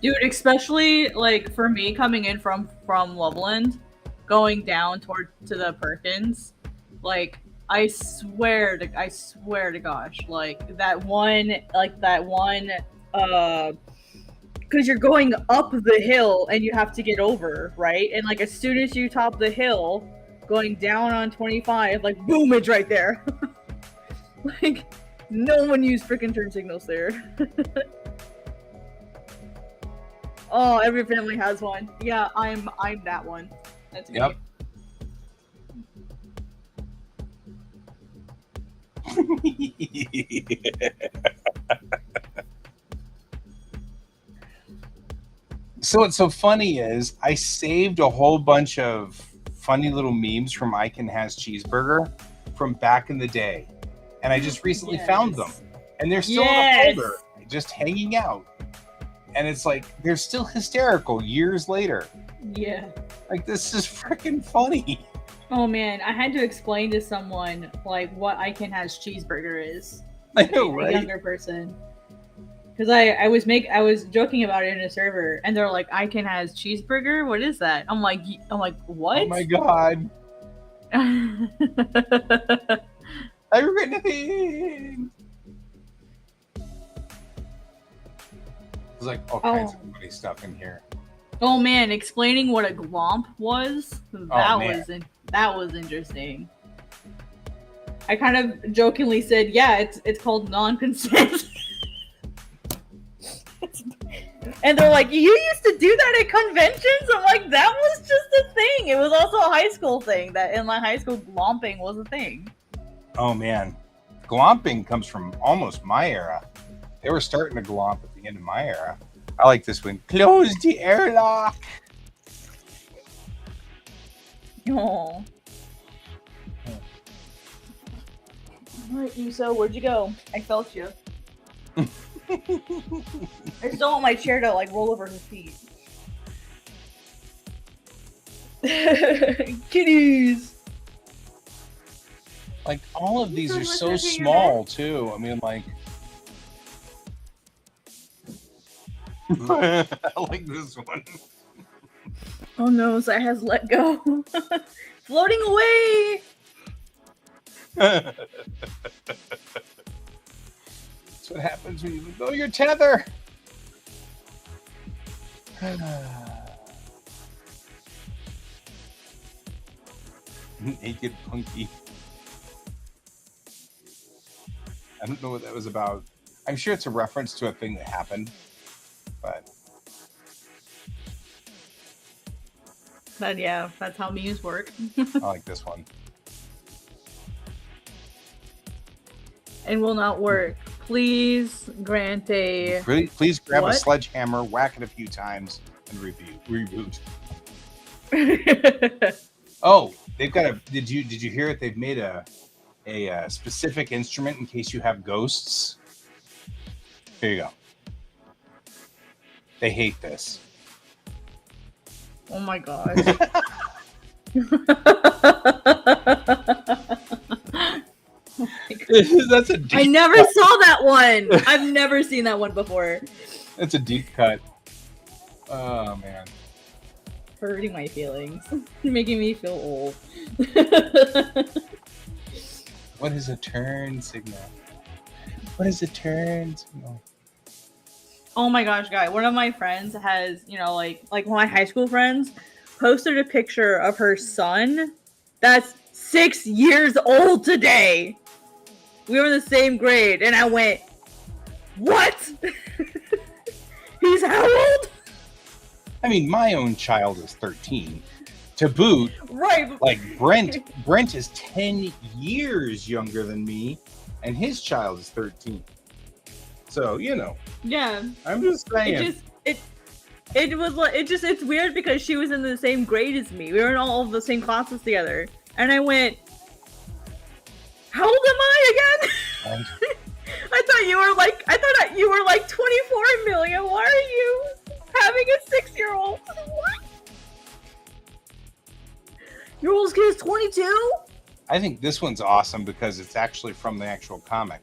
Dude, especially like for me coming in from Loveland, going down to the Perkins, like I swear to gosh, like that one because you're going up the hill and you have to get over, right? And like as soon as you top the hill, going down on 25, like boom, it's right there. Like no one used freaking turn signals there. Oh, every family has one. Yeah, I'm that one. That's me. Yep. So what's so funny is I saved a whole bunch of funny little memes from I Can Has Cheeseburger from back in the day. And I just recently found them. And they're still in a folder, just hanging out. And it's like, they're still hysterical years later. Yeah. Like, this is freaking funny. Oh man, I had to explain to someone like what I Can Has Cheeseburger is. I know, right? A younger person. Because I was joking about it in a server, and they're like, "I Can Has Cheeseburger? What is that?" I'm like, what? Oh my god! I regret nothing. There's like all kinds of funny stuff in here. Oh man, explaining what a glomp was, that was interesting. I kind of jokingly said, "Yeah, it's called non-consent." And they're like, "You used to do that at conventions?" I'm like, "That was just a thing. It was also a high school thing. That in my high school, glomping was a thing." Oh man, glomping comes from almost my era. They were starting to glomp at the end of my era. I like this one. Close the airlock. Oh. All right, Uso, where'd you go? I felt you. I just don't want my chair to like roll over his feet. Kitties. Like all of these are so small too. I mean, like I like this one. Oh no, Zai has let go. Floating away. That's what happens when you let go your tether. Naked Punky. I don't know what that was about. I'm sure it's a reference to a thing that happened, but yeah, that's how memes work. I like this one. And will not work. Please grant a. Please grab What? a sledgehammer, whack it a few times, and reboot. Oh, they've got a. Did you hear it? They've made a specific instrument in case you have ghosts. Here you go. They hate this. Oh my gosh. Oh my God. That's a deep I never saw that one. I've never seen that one before. That's a deep cut. Oh man. Hurting my feelings. Making me feel old. What is a turn signal? What is a turn signal? Oh my gosh, guy. One of my friends has, like one of my high school friends posted a picture of her son that's 6 years old today. We were in the same grade, and I went, what? He's how old? I mean, my own child is 13. To boot, Right. like Brent is 10 years younger than me, and his child is 13. So, Yeah. I'm just saying. It's weird because she was in the same grade as me. We were in all of the same classes together. And I went, how old am I again? I thought you were like 24 million. Why are you having a 6-year-old? What? Your oldest kid is 22? I think this one's awesome because it's actually from the actual comic.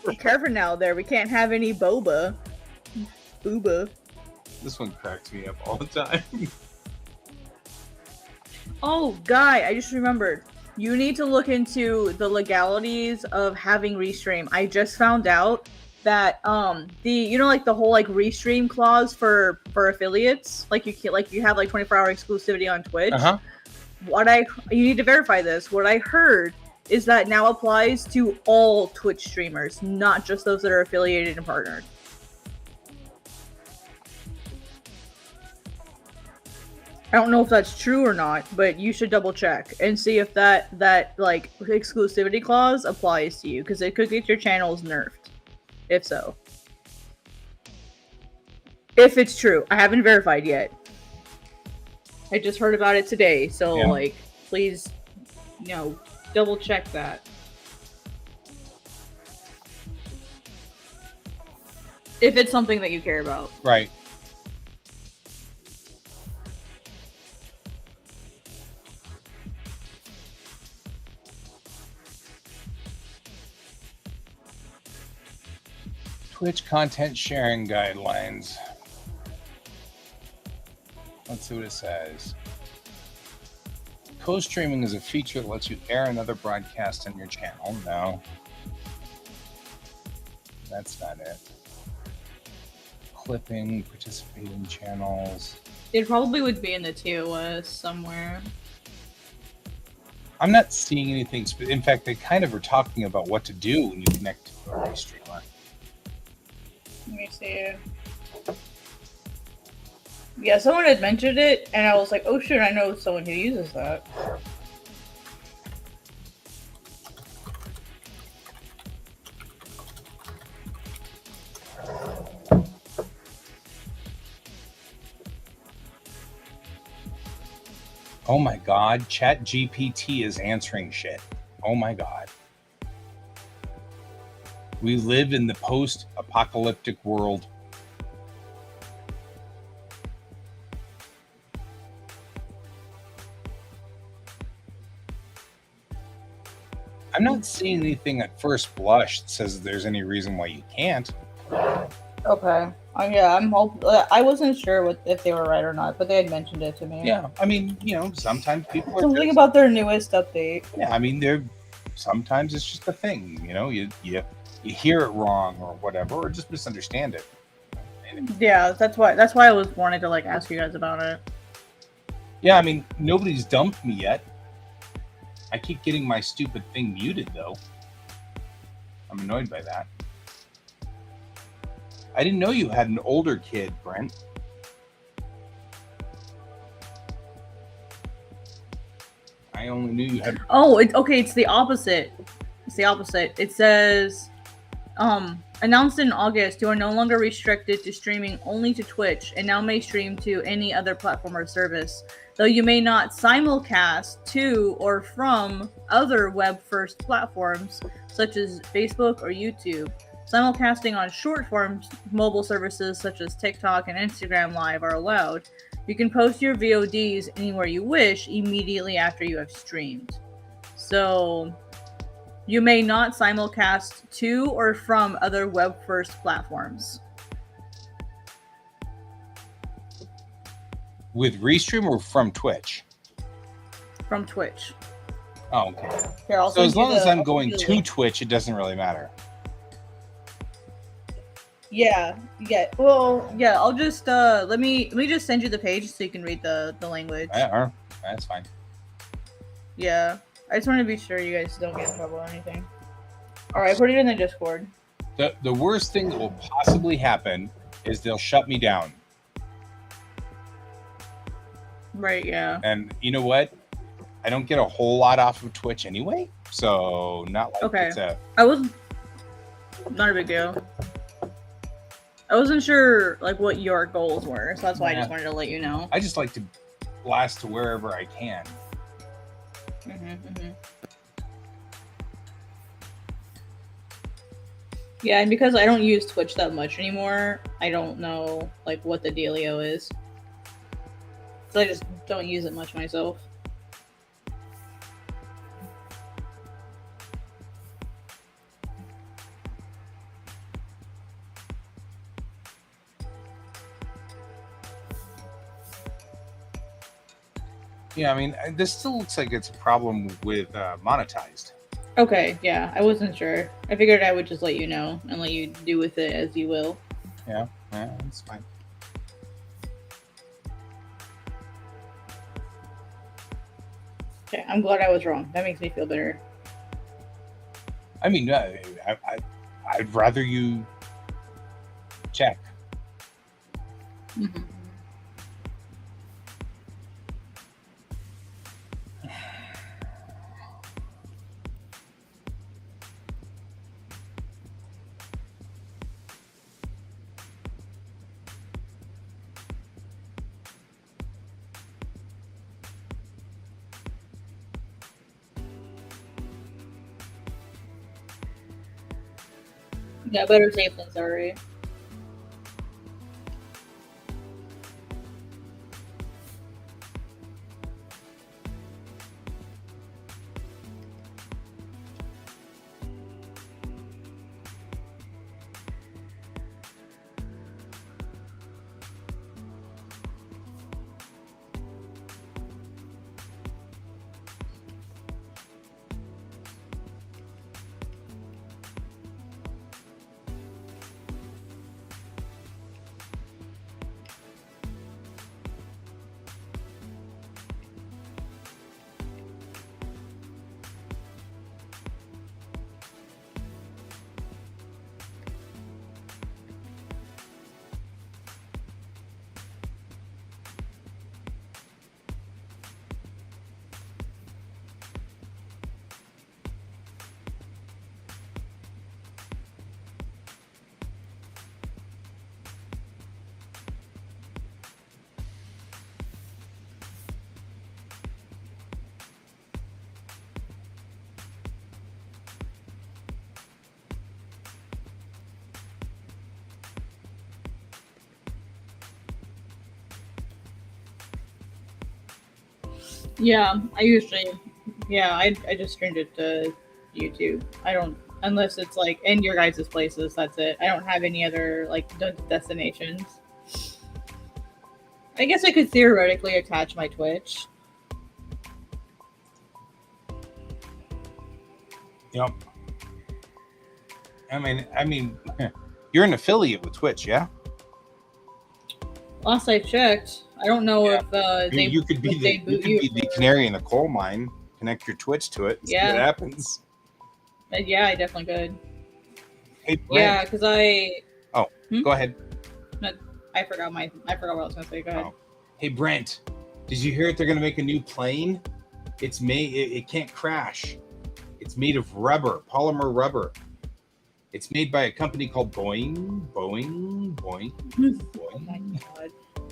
Be careful now there. We can't have any boba. Booba. This one cracks me up all the time. Oh, Guy, I just remembered. You need to look into the legalities of having Restream. I just found out that the whole like Restream clause for affiliates, like you have like 24-hour exclusivity on Twitch. Uh-huh. You need to verify this. What I heard is that now applies to all Twitch streamers, not just those that are affiliated and partnered. I don't know if that's true or not, but you should double check and see if that like exclusivity clause applies to you, because it could get your channels nerfed. If so. If it's true. I haven't verified yet. I just heard about it today, so like please double check that. If it's something that you care about. Right. Twitch content sharing guidelines. Let's see what it says. Co-streaming is a feature that lets you air another broadcast on your channel. No. That's not it. Clipping, participating channels. It probably would be in the TOS somewhere. I'm not seeing anything. In fact, they kind of are talking about what to do when you connect to a restreamer. Let me see. Yeah, someone had mentioned it, and I was like, oh shit, I know someone who uses that. Oh my God, Chat GPT is answering shit. Oh my God. We live in the post-apocalyptic world. I'm not seeing anything at first blush that says there's any reason why you can't. Okay. Yeah, I wasn't sure if they were right or not, but they had mentioned it to me. Yeah, I mean, sometimes people are something about their newest update. Yeah, I mean, sometimes it's just a thing. You hear it wrong or whatever, or just misunderstand it. Yeah, that's why I was wanting to ask you guys about it. Yeah, I mean, nobody's dumped me yet. I keep getting my stupid thing muted though. I'm annoyed by that. I didn't know you had an older kid, Brent. I only knew you had. Oh, okay. It's the opposite. It says, announced in August, you are no longer restricted to streaming only to Twitch, and now may stream to any other platform or service. Though you may not simulcast to or from other web-first platforms such as Facebook or YouTube. Simulcasting on short-form mobile services such as TikTok and Instagram Live are allowed. You can post your VODs anywhere you wish immediately after you have streamed. So, you may not simulcast to or from other web-first platforms. With Restream or from Twitch? From Twitch. Oh, okay. Here, so as long as I'm going to Twitch, it doesn't really matter. Yeah. Well, yeah. I'll just let me just send you the page so you can read the language. That's fine. Yeah, I just want to be sure you guys don't get in trouble or anything. All right, put it in the Discord. The worst thing that will possibly happen is they'll shut me down. Right. Yeah. And you know what? I don't get a whole lot off of Twitch anyway, so not like okay. Not a big deal. I wasn't sure what your goals were, so that's why I just wanted to let you know. I just like to blast to wherever I can. Yeah, and because I don't use Twitch that much anymore, I don't know what the dealio is. So I just don't use it much myself. Yeah, I mean, this still looks like it's a problem with monetized. Okay, yeah, I wasn't sure. I figured I would just let you know and let you do with it as you will. Yeah, that's fine. Okay, I'm glad I was wrong. That makes me feel better. I mean, I'd rather you check. Yeah, better safe than sorry. Yeah, I just streamed it to YouTube. I don't, unless it's like in your guys' places, that's it. I don't have any other like destinations. I guess I could theoretically attach my Twitch. Yep. I mean, you're an affiliate with Twitch, yeah? Last I checked, I don't know if You could be the canary in the coal mine. Connect your Twitch to it and see what happens. Yeah, I definitely could. Hey, Brent. Yeah, because I. Oh, go ahead. No, I forgot what I was gonna say. Go ahead. Oh. Hey, Brent, did you hear that they're gonna make a new plane? It's made. It can't crash. It's made of rubber, polymer rubber. It's made by a company called Boeing. Boeing.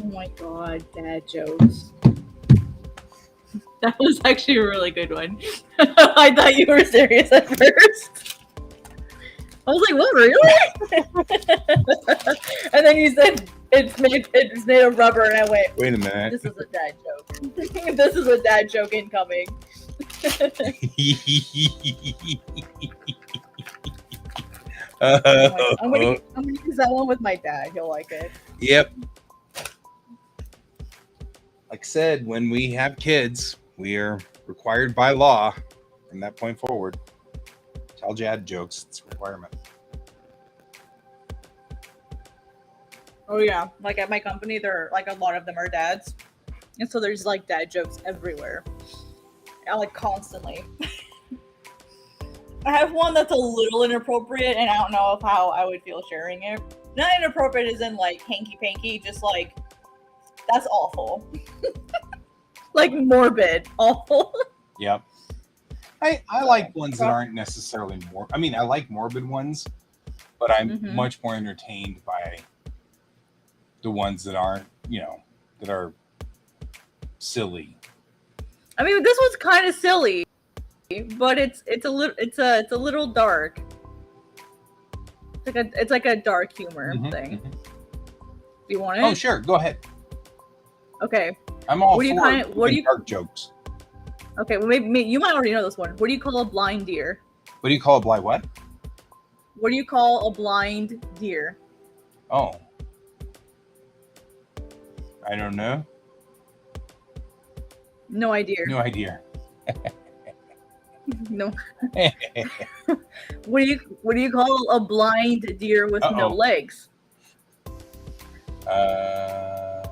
Oh my god, dad jokes. That was actually a really good one. I thought you were serious at first. I was like, what, really? And then you said it's made of rubber, and I went, wait a minute. This is a dad joke. This is a dad joke incoming. I'm gonna use that one with my dad. He'll like it. Yep. Like I said, when we have kids, we are required by law from that point forward. Tell dad jokes. It's a requirement. Oh yeah, like at my company, there like a lot of them are dads, and so there's like dad jokes everywhere, and like constantly. I have one that's a little inappropriate, and I don't know of how I would feel sharing it. Not inappropriate as in like hanky panky, just like that's awful. Like morbid, awful. Yep. I like ones that aren't necessarily more. I mean, I like morbid ones, but I'm much more entertained by the ones that aren't, that are silly. I mean, this one's kind of silly, but it's a little dark. It's like a dark humor thing. Do you want it? Oh, sure. Go ahead. Okay. I'm all for dark jokes. Okay, well maybe you might already know this one. What do you call a blind deer? What do you call a blind what? What do you call a blind deer? Oh. I don't know. No idea. No idea. No. What do you call a blind deer with no legs? A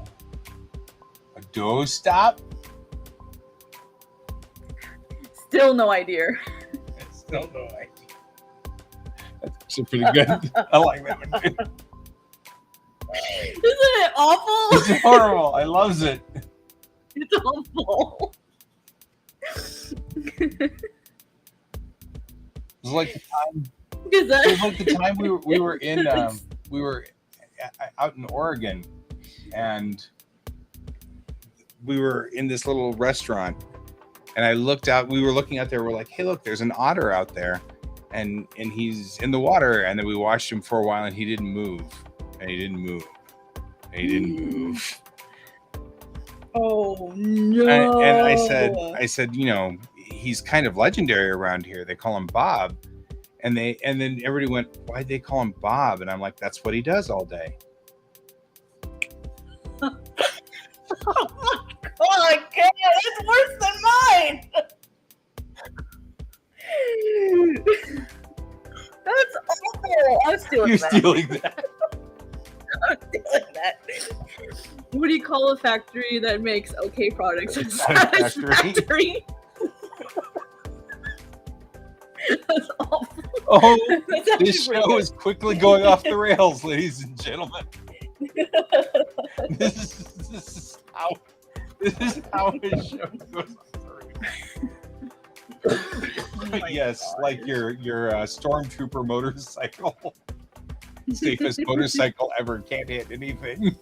doorstop? Still no idea. Still no idea. That's actually pretty good. I like that one too. Isn't it awful? It's horrible. I loves it. It's awful. It was like the time we were in we were out in Oregon, and we were in this little restaurant, and I looked out. We were looking out there. We're like, hey, look, there's an otter out there, and he's in the water. And then we watched him for a while, and he didn't move, and he didn't move, and he didn't move. Oh no! And I said, he's kind of legendary around here. They call him Bob, and then everybody went, why'd they call him Bob? And I'm like, that's what he does all day. Oh my god, that's worse than mine. That's awful. I'm stealing that. You're stealing that. I'm stealing that. What do you call a factory that makes okay products? A satisfactory. That's awful. Oh, this show is quickly going off the rails, ladies and gentlemen. This is how his show goes off the rails. Yes, God. Like your stormtrooper motorcycle. Safest motorcycle ever, can't hit anything.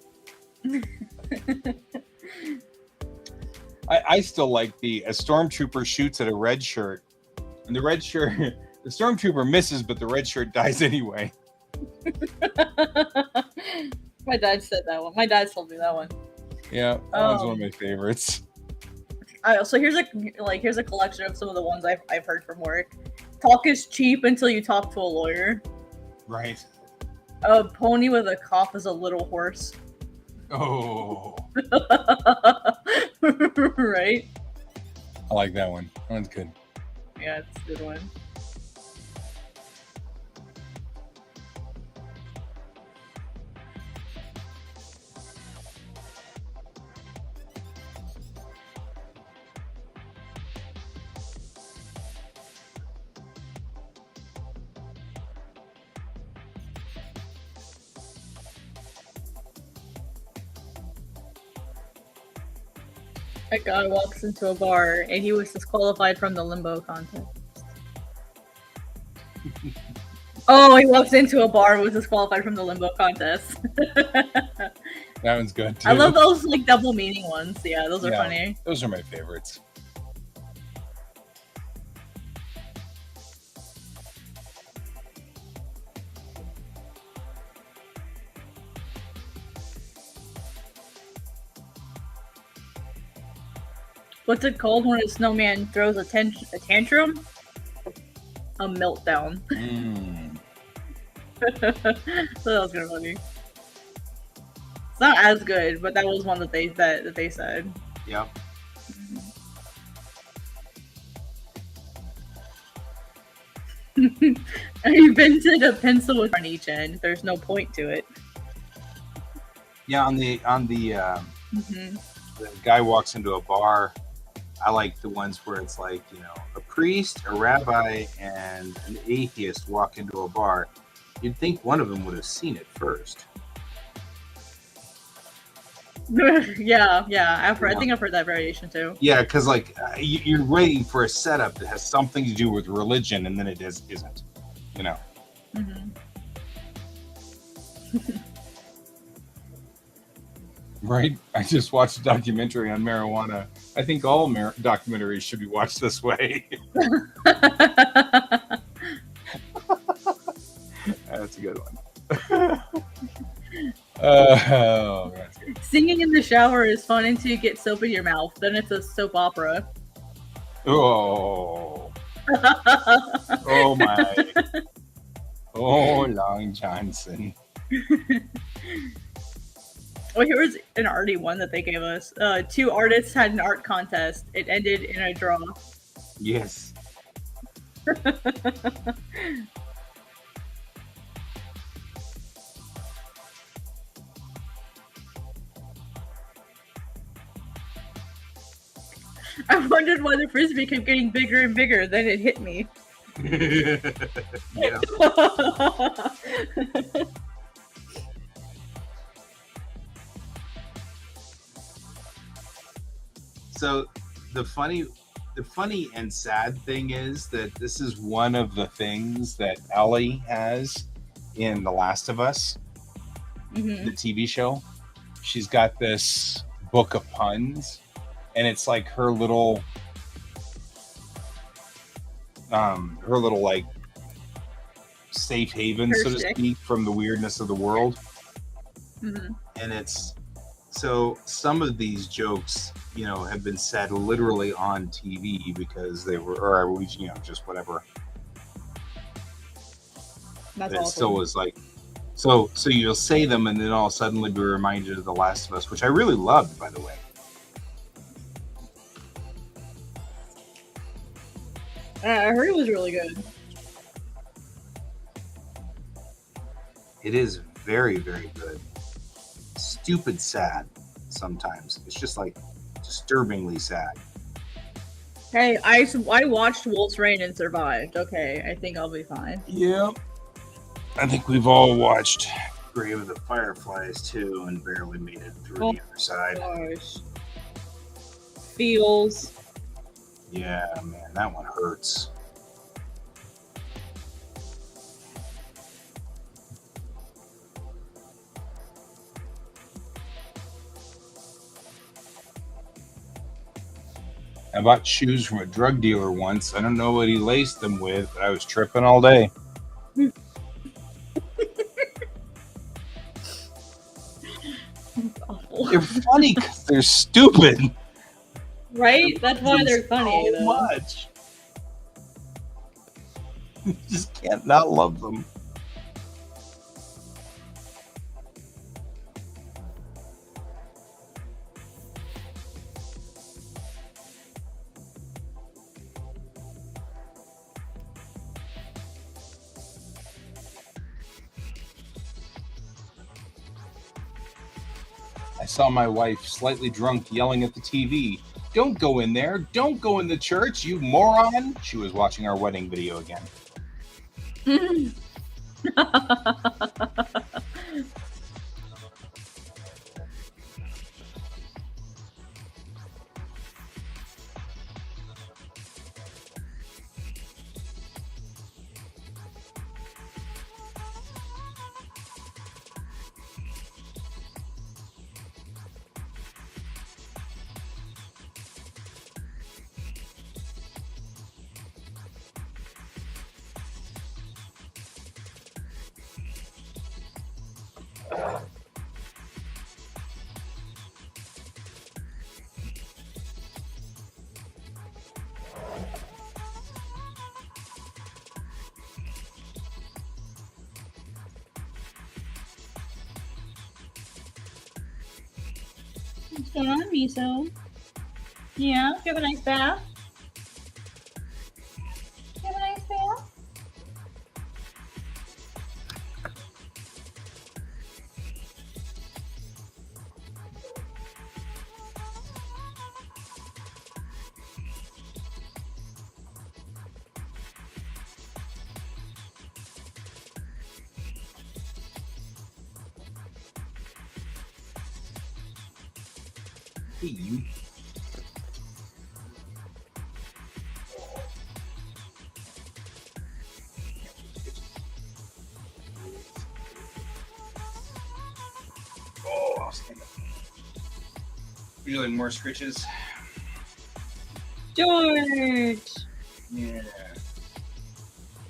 I still like a stormtrooper shoots at a red shirt, and the stormtrooper misses, but the red shirt dies anyway. My dad said that one. My dad told me that one. Yeah, that one's one of my favorites. So here's a collection of some of the ones I've heard from work. Talk is cheap until you talk to a lawyer. Right. A pony with a cough is a little horse. Oh, Right? I like that one. That one's good. Yeah, it's a good one. A guy walks into a bar and he was disqualified from the limbo contest. Oh, he walks into a bar and was disqualified from the limbo contest. That one's good too. I love those like double meaning ones. Yeah, those are funny. Those are my favorites. What's it called when a snowman throws a tantrum? A meltdown. So that was kind of funny. It's not as good, but that was one that they said. Yep. I invented a pencil with on each end. There's no point to it. Yeah, on the the guy walks into a bar. I like the ones where it's like, you know, a priest, a rabbi, and an atheist walk into a bar. You'd think one of them would have seen it first. Yeah. I think I've heard that variation too. Yeah, because like you're waiting for a setup that has something to do with religion, and then it isn't. You know. Right? I just watched a documentary on marijuana. I think all documentaries should be watched this way. That's a good one. Oh, that's good. Singing in the shower is fun until you get soap in your mouth. Then it's a soap opera. Oh. Oh my. Oh, Long Johnson. Oh, here was an arty one that they gave us. 2 artists had an art contest. It ended in a draw. Yes. I wondered why the frisbee kept getting bigger and bigger. Then it hit me. Yeah. So the funny and sad thing is that this is one of the things that Ellie has in The Last of Us, the TV show. She's got this book of puns, and it's like her little like safe haven, so to speak, from the weirdness of the world. And it's so some of these jokes, you know, have been said literally on TV because they were, or you know, just whatever. That's it awesome. still was like, so you'll say them and then all suddenly be reminded of The Last of Us, which I really loved, by the way. I heard it was really good. It is very, very good. Stupid sad sometimes. It's just like disturbingly sad. Hey, I watched Wolf's Rain and survived. Okay, I think I'll be fine. Yep. I think we've all watched Grave of the Fireflies too and barely made it through the other side. Gosh. Feels. Yeah, man, that one hurts. I bought shoes from a drug dealer once. I don't know what he laced them with, but I was tripping all day. Awful. They're funny because they're stupid. Right? That's why they're funny. So though. much. You just can't not love them. I saw my wife slightly drunk yelling at the TV. Don't go in there. Don't go in the church, you moron. She was watching our wedding video again. What's going on, Miso? Yeah, you have a nice bath? You have a nice bath? Hey, you. Oh, I'll stand up. Would you like more scritches? George! Yeah.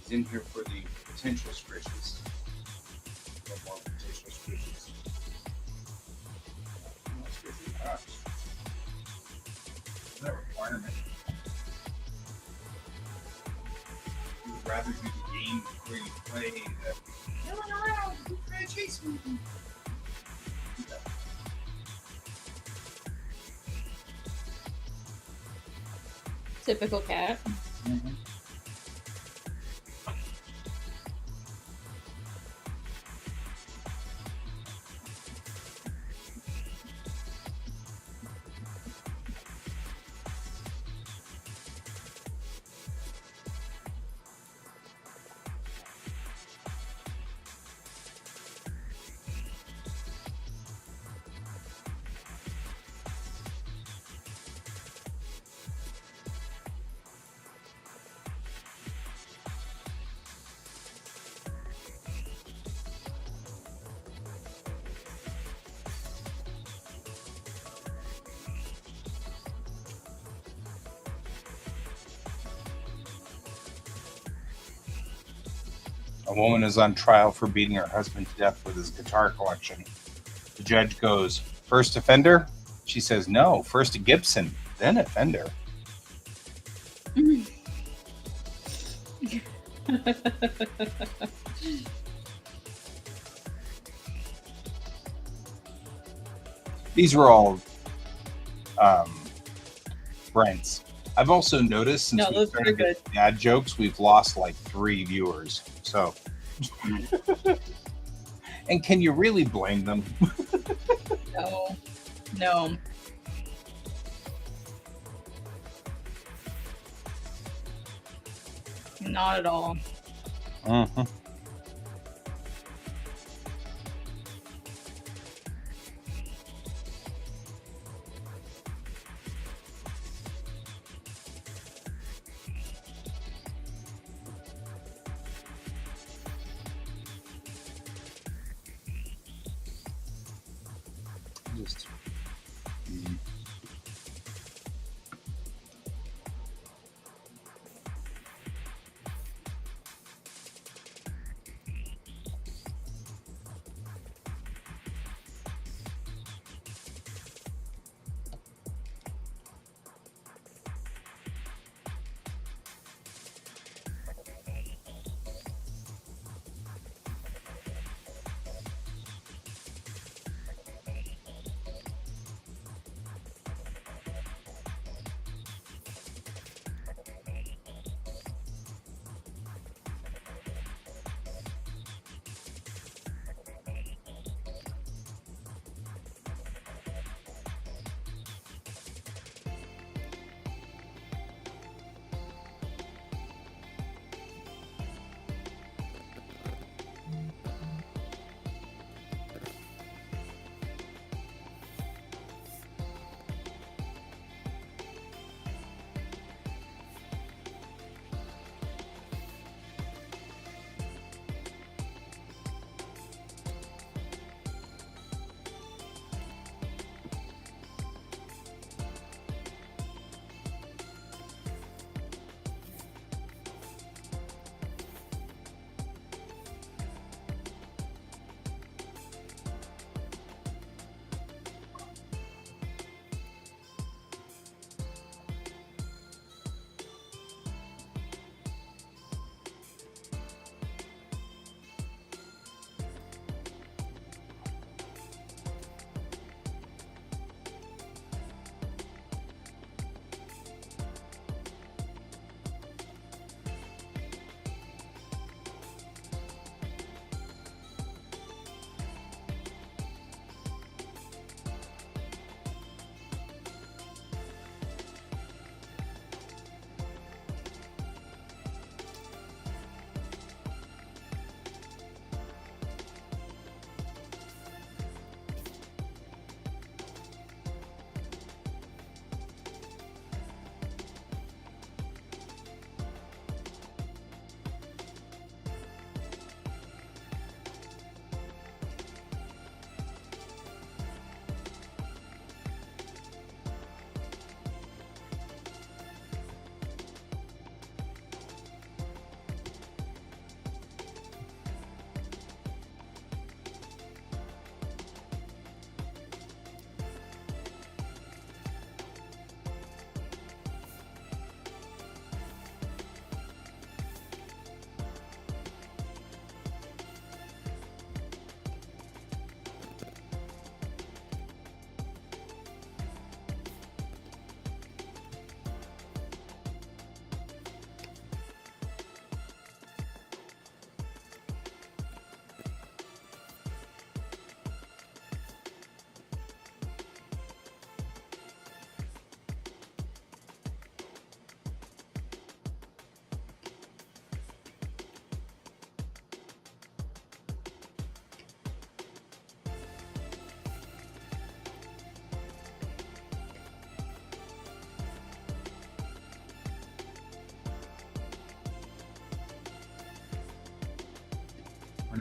He's in here for the potential scritches. No more potential scritches. More scritches. Ah. Is that a requirement? You would rather do the game before you play the... Running around, you're trying to chase me. Typical cat. Mm-hmm. A woman is on trial for beating her husband to death with his guitar collection. The judge goes, "First offender?" She says, "No, first a Gibson, then a Fender." These were all Brent's. I've also noticed since No, we those are started good. the dad jokes, we've lost like 3 viewers. So, and can you really blame them? No. No. Not at all. Mm-hmm. Just,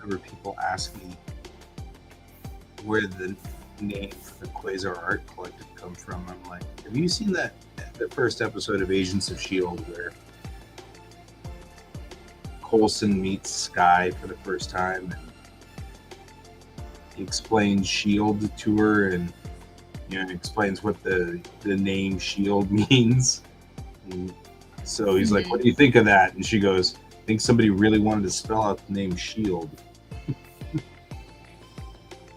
whenever people ask me where the name for the Quasar Art Collective come from, I'm like, have you seen the first episode of Agents of S.H.I.E.L.D. where Coulson meets Skye for the first time and he explains S.H.I.E.L.D. to her and explains what the name S.H.I.E.L.D. means. And so he's like, what do you think of that? And she goes, I think somebody really wanted to spell out the name S.H.I.E.L.D.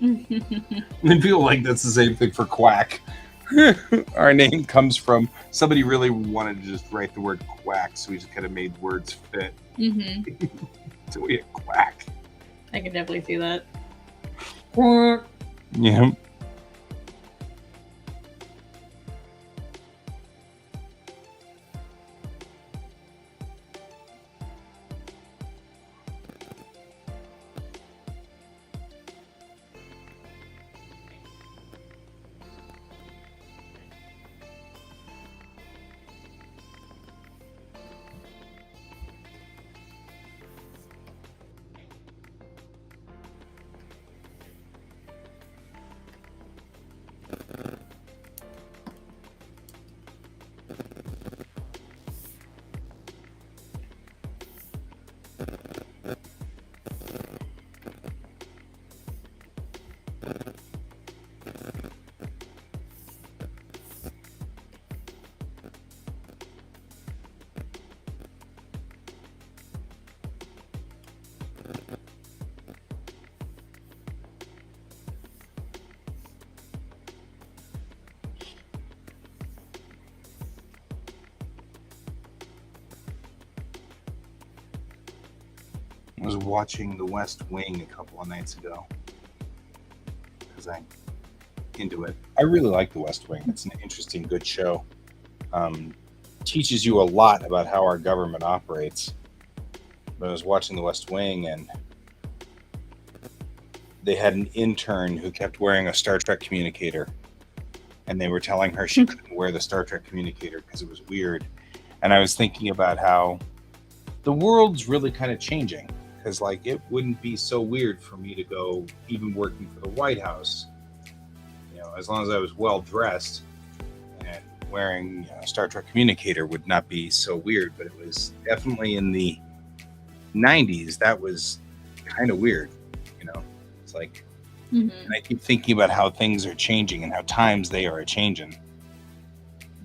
I feel like that's the same thing for Quack. Our name comes from somebody really wanted to just write the word quack, so we just kind of made words fit. So we had Quack. I can definitely see that. Yeah. I was watching The West Wing a couple of nights ago because I'm into it. I really like The West Wing. It's an interesting, good show. Teaches you a lot about how our government operates. But I was watching The West Wing and they had an intern who kept wearing a Star Trek communicator. And they were telling her she couldn't wear the Star Trek communicator because it was weird. And I was thinking about how the world's really kind of changing. Because, like, it wouldn't be so weird for me to go, even working for the White House, as long as I was well dressed and wearing a Star Trek communicator would not be so weird. But it was definitely in the 90s, that was kind of weird, It's like, and I keep thinking about how things are changing and how times they are changing.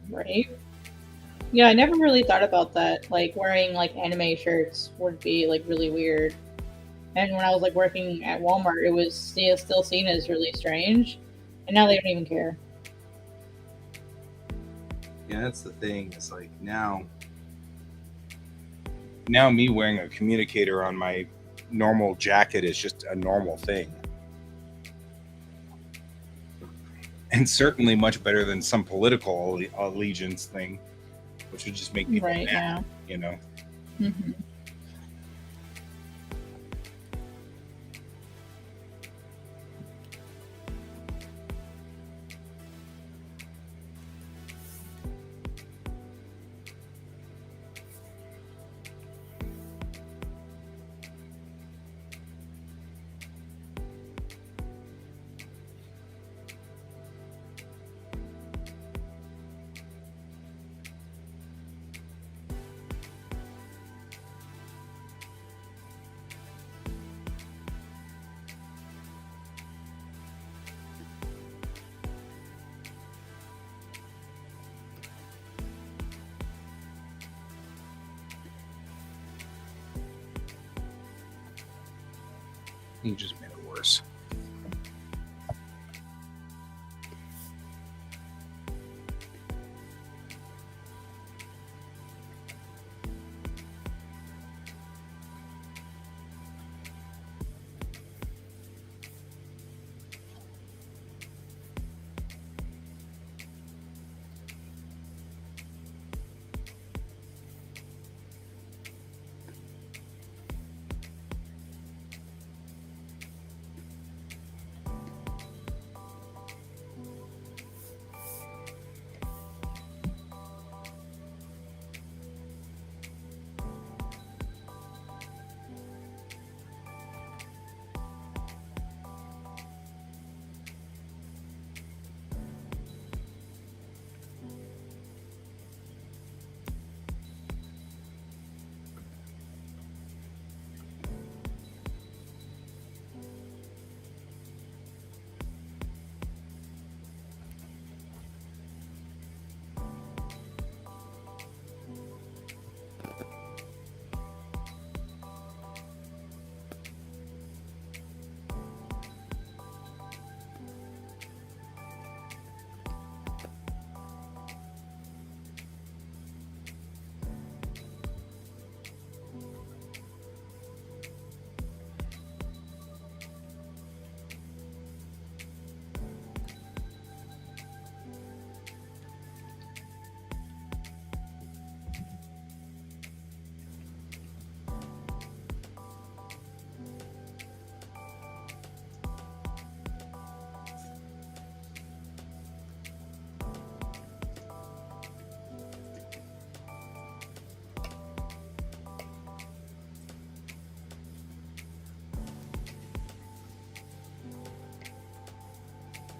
Right. Yeah, I never really thought about that. Like wearing like anime shirts would be like really weird. And when I was like working at Walmart, it was still seen as really strange. And now they don't even care. Yeah, that's the thing. It's like now me wearing a communicator on my normal jacket is just a normal thing. And certainly much better than some political allegiance thing, which would just make people mad, Mm-hmm. You just made it worse.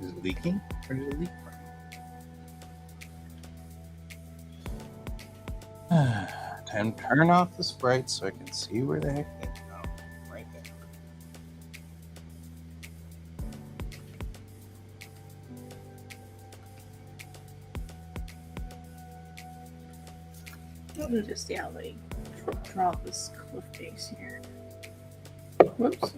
Is it leaking? Where did it leak from? Time to turn off the Sprite so I can see where the heck they go. Right there. Let me just drop this cliff face here. Whoops.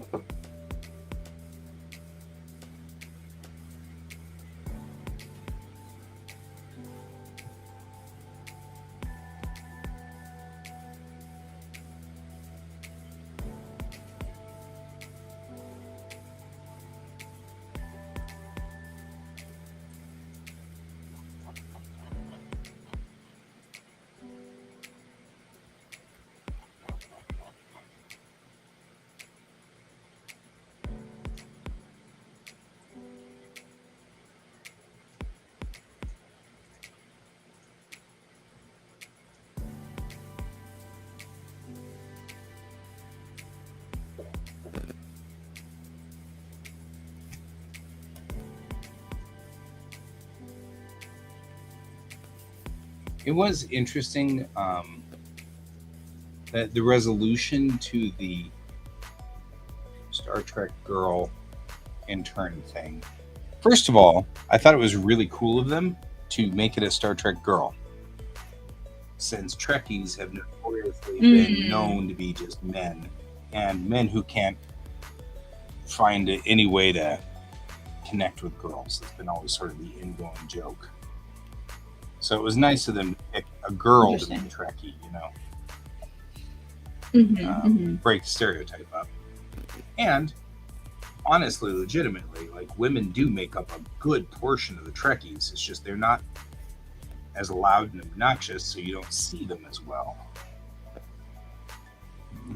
It was interesting that the resolution to the Star Trek girl intern thing. First of all, I thought it was really cool of them to make it a Star Trek girl, since Trekkies have notoriously been known to be just men, and men who can't find any way to connect with girls. That's been always sort of the ingoing joke. So it was nice of them to pick a girl to be Trekkie, break the stereotype up. And honestly, legitimately, like, women do make up a good portion of the Trekkies. It's just they're not as loud and obnoxious, so you don't see them as well.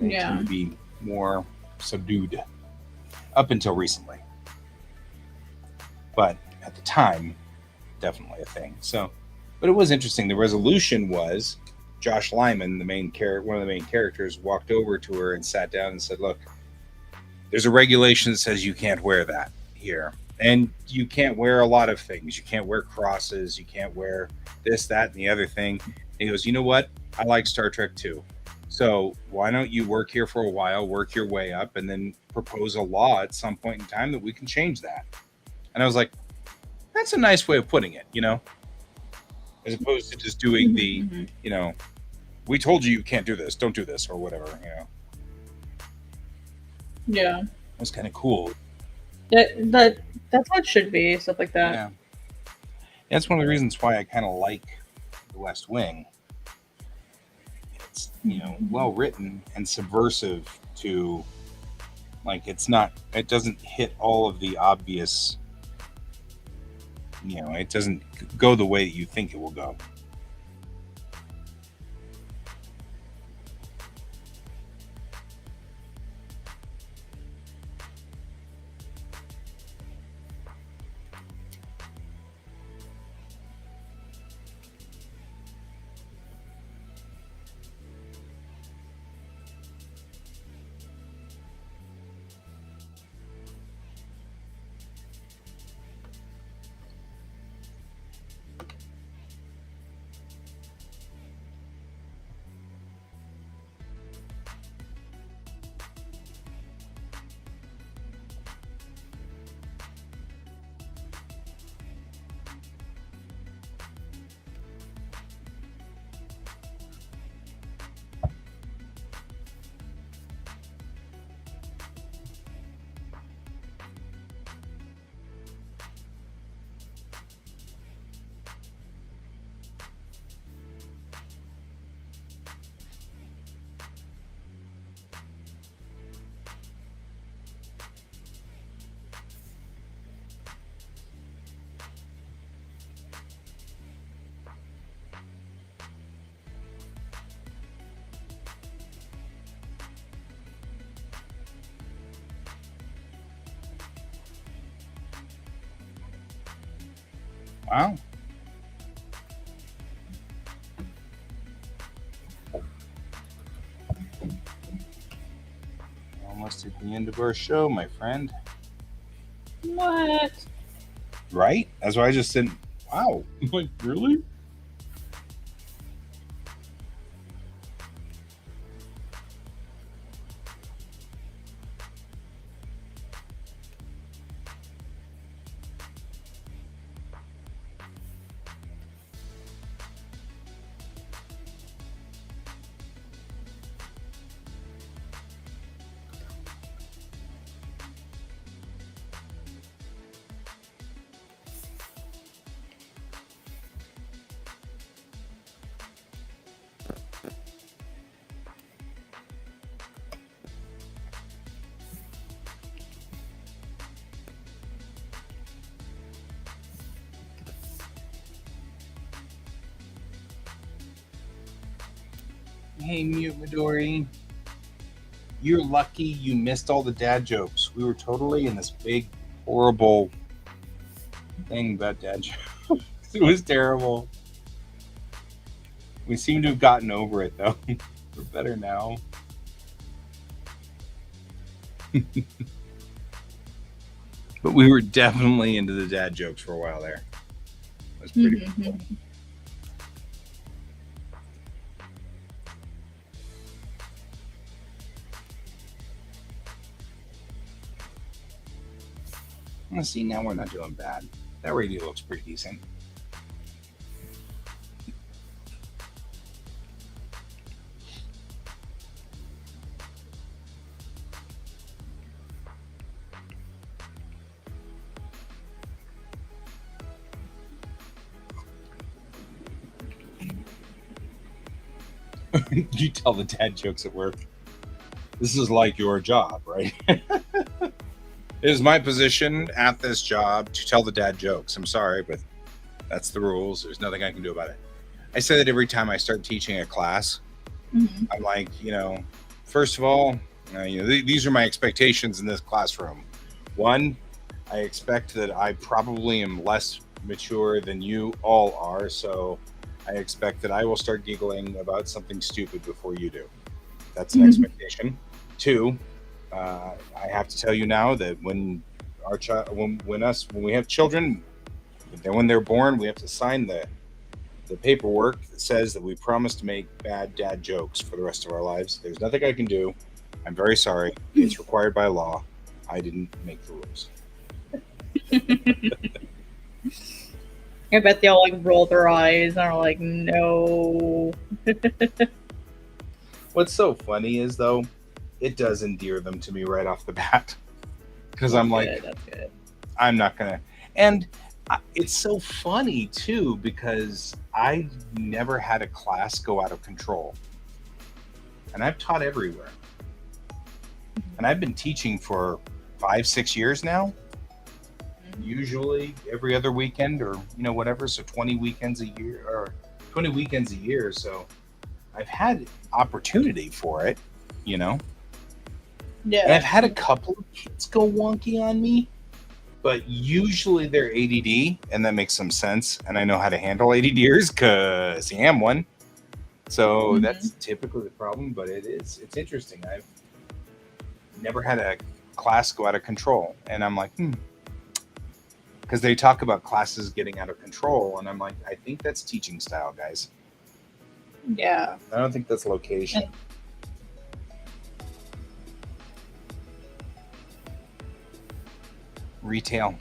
They tend to be more subdued up until recently. But at the time, definitely a thing. So, but it was interesting. The resolution was Josh Lyman, one of the main characters, walked over to her and sat down and said, "Look, there's a regulation that says you can't wear that here. And you can't wear a lot of things. You can't wear crosses. You can't wear this, that, and the other thing." And he goes, "You know what? I like Star Trek too. So why don't you work here for a while, work your way up, and then propose a law at some point in time that we can change that?" And I was like, that's a nice way of putting it, as opposed to just doing we told you can't do this, don't do this, or whatever, Yeah. It was kind of cool. That's how it should be, stuff like that. Yeah. That's one of the reasons why I kind of like The West Wing. It's, well written and subversive to, like, it doesn't hit all of the obvious, it doesn't go the way that you think it will go. Wow. Almost at the end of our show, my friend. What? right? That's why I just didn't. Wow, like really? Hey, Mute Midori. You're lucky you missed all the dad jokes. We were totally in this big, horrible thing about dad jokes. It was terrible. We seem to have gotten over it, though. We're better now. But we were definitely into the dad jokes for a while there. It was pretty cool. Let's see, now we're not doing bad. That radio looks pretty decent. You tell the dad jokes at work. This is like your job, right? It is my position at this job to tell the dad jokes. I'm sorry, but that's the rules. There's nothing I can do about it. I say that every time I start teaching a class. Mm-hmm. I'm like, first of all, these are my expectations in this classroom. One, I expect that I probably am less mature than you all are, so I expect that I will start giggling about something stupid before you do. That's an expectation. Two, I have to tell you now that when our child, when we have children, when they're born, we have to sign the paperwork that says that we promise to make bad dad jokes for the rest of our lives. There's nothing I can do. I'm very sorry. It's required by law. I didn't make the rules. I bet they all like roll their eyes and are like, no. What's so funny is, though, it does endear them to me right off the bat. Because I'm like, that's good. I'm not going to. And it's so funny, too, because I never had a class go out of control. And I've taught everywhere. And I've been teaching for 5-6 years now. Usually every other weekend or, whatever. So 20 weekends a year or 20 weekends a year. So I've had opportunity for it, Yeah. And I've had a couple of kids go wonky on me, but usually they're ADD, and that makes some sense. And I know how to handle ADDers because I am one. So that's typically the problem, but it's interesting. I've never had a class go out of control. And I'm like, because they talk about classes getting out of control. And I'm like, I think that's teaching style, guys. Yeah. I don't think that's location. Retail.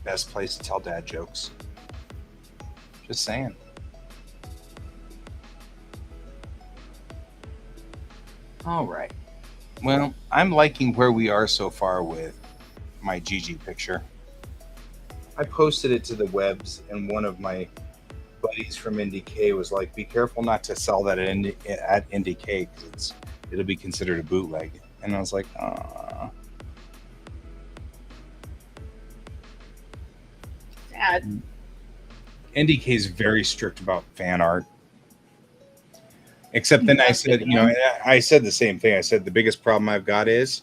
Best place to tell dad jokes. Just saying. All right. Well, I'm liking where we are so far with my Gigi picture. I posted it to the webs, and one of my buddies from NDK was like, be careful not to sell that at NDK because it'll be considered a bootleg. And I was like, ah. Sad. NDK is very strict about fan art. Except then I said, I said the same thing. I said the biggest problem I've got is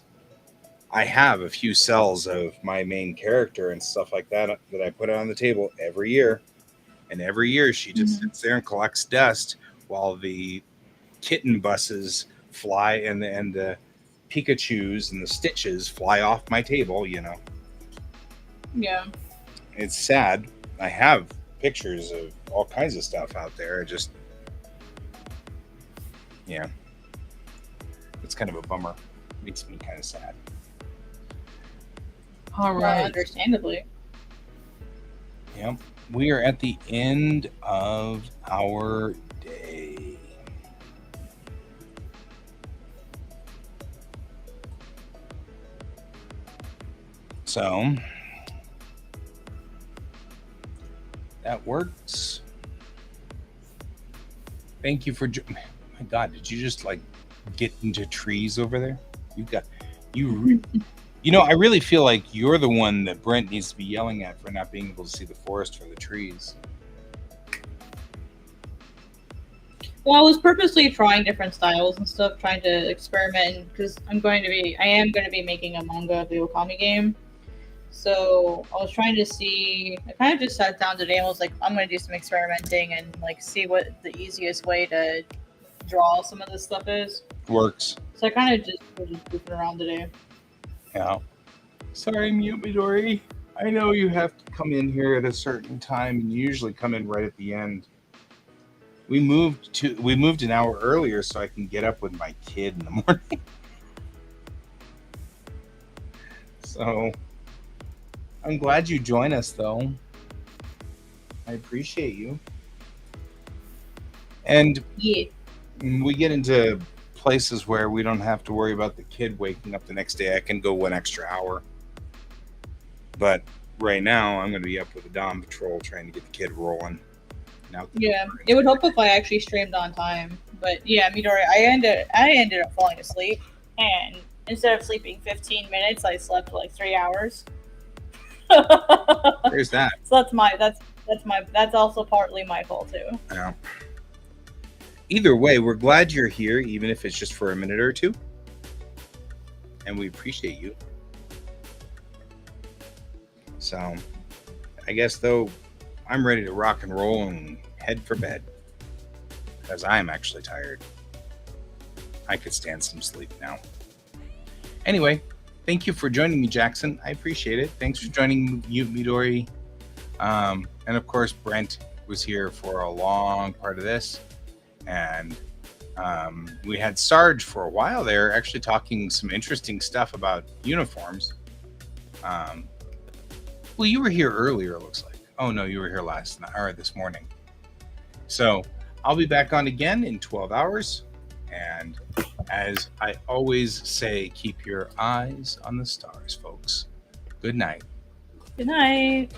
I have a few cells of my main character and stuff like that I put on the table every year. And every year she just sits there and collects dust while the kitten buses fly and the Pikachus and the Stitches fly off my table, Yeah. it's sad. I have pictures of all kinds of stuff out there. Yeah, it's kind of a bummer. Makes me kind of sad. All right. Understandably. Yep. We are at the end of our day. So that works. Thank you for. My God, did you just like get into trees over there? I really feel like you're the one that Brent needs to be yelling at for not being able to see the forest for the trees. Well, I was purposely trying different styles and stuff, trying to experiment because I am going to be making a manga of the Okami game. So I was trying to see. I kind of just sat down today and was like, I'm going to do some experimenting and like see what the easiest way to draw some of this stuff is. Works. So I kind of was just goofing around today. Yeah. Sorry, Mute Midori. I know you have to come in here at a certain time, and you usually come in right at the end. We moved an hour earlier so I can get up with my kid in the morning. So I'm glad you join us, though. I appreciate you. And yeah, we get into places where we don't have to worry about the kid waking up the next day. I can go 1 extra hour. But right now, I'm going to be up with the Dawn Patrol trying to get the kid rolling. Yeah, it would help if I actually streamed on time. But yeah, Midori, I ended up falling asleep, and instead of sleeping 15 minutes, I slept like 3 hours. There's that. So that's also partly my fault too. Yeah. Either way, we're glad you're here, even if it's just for a minute or two. And we appreciate you. So, I guess, though, I'm ready to rock and roll and head for bed. Because I'm actually tired. I could stand some sleep now. Anyway, thank you for joining me, Jackson. I appreciate it. Thanks for joining you, Midori. And of course, Brent was here for a long part of this. And we had Sarge for a while there, actually talking some interesting stuff about uniforms. Well, you were here earlier, it looks like. Oh, no, you were here last night or this morning. So I'll be back on again in 12 hours. And as I always say, keep your eyes on the stars, folks. Good night. Good night.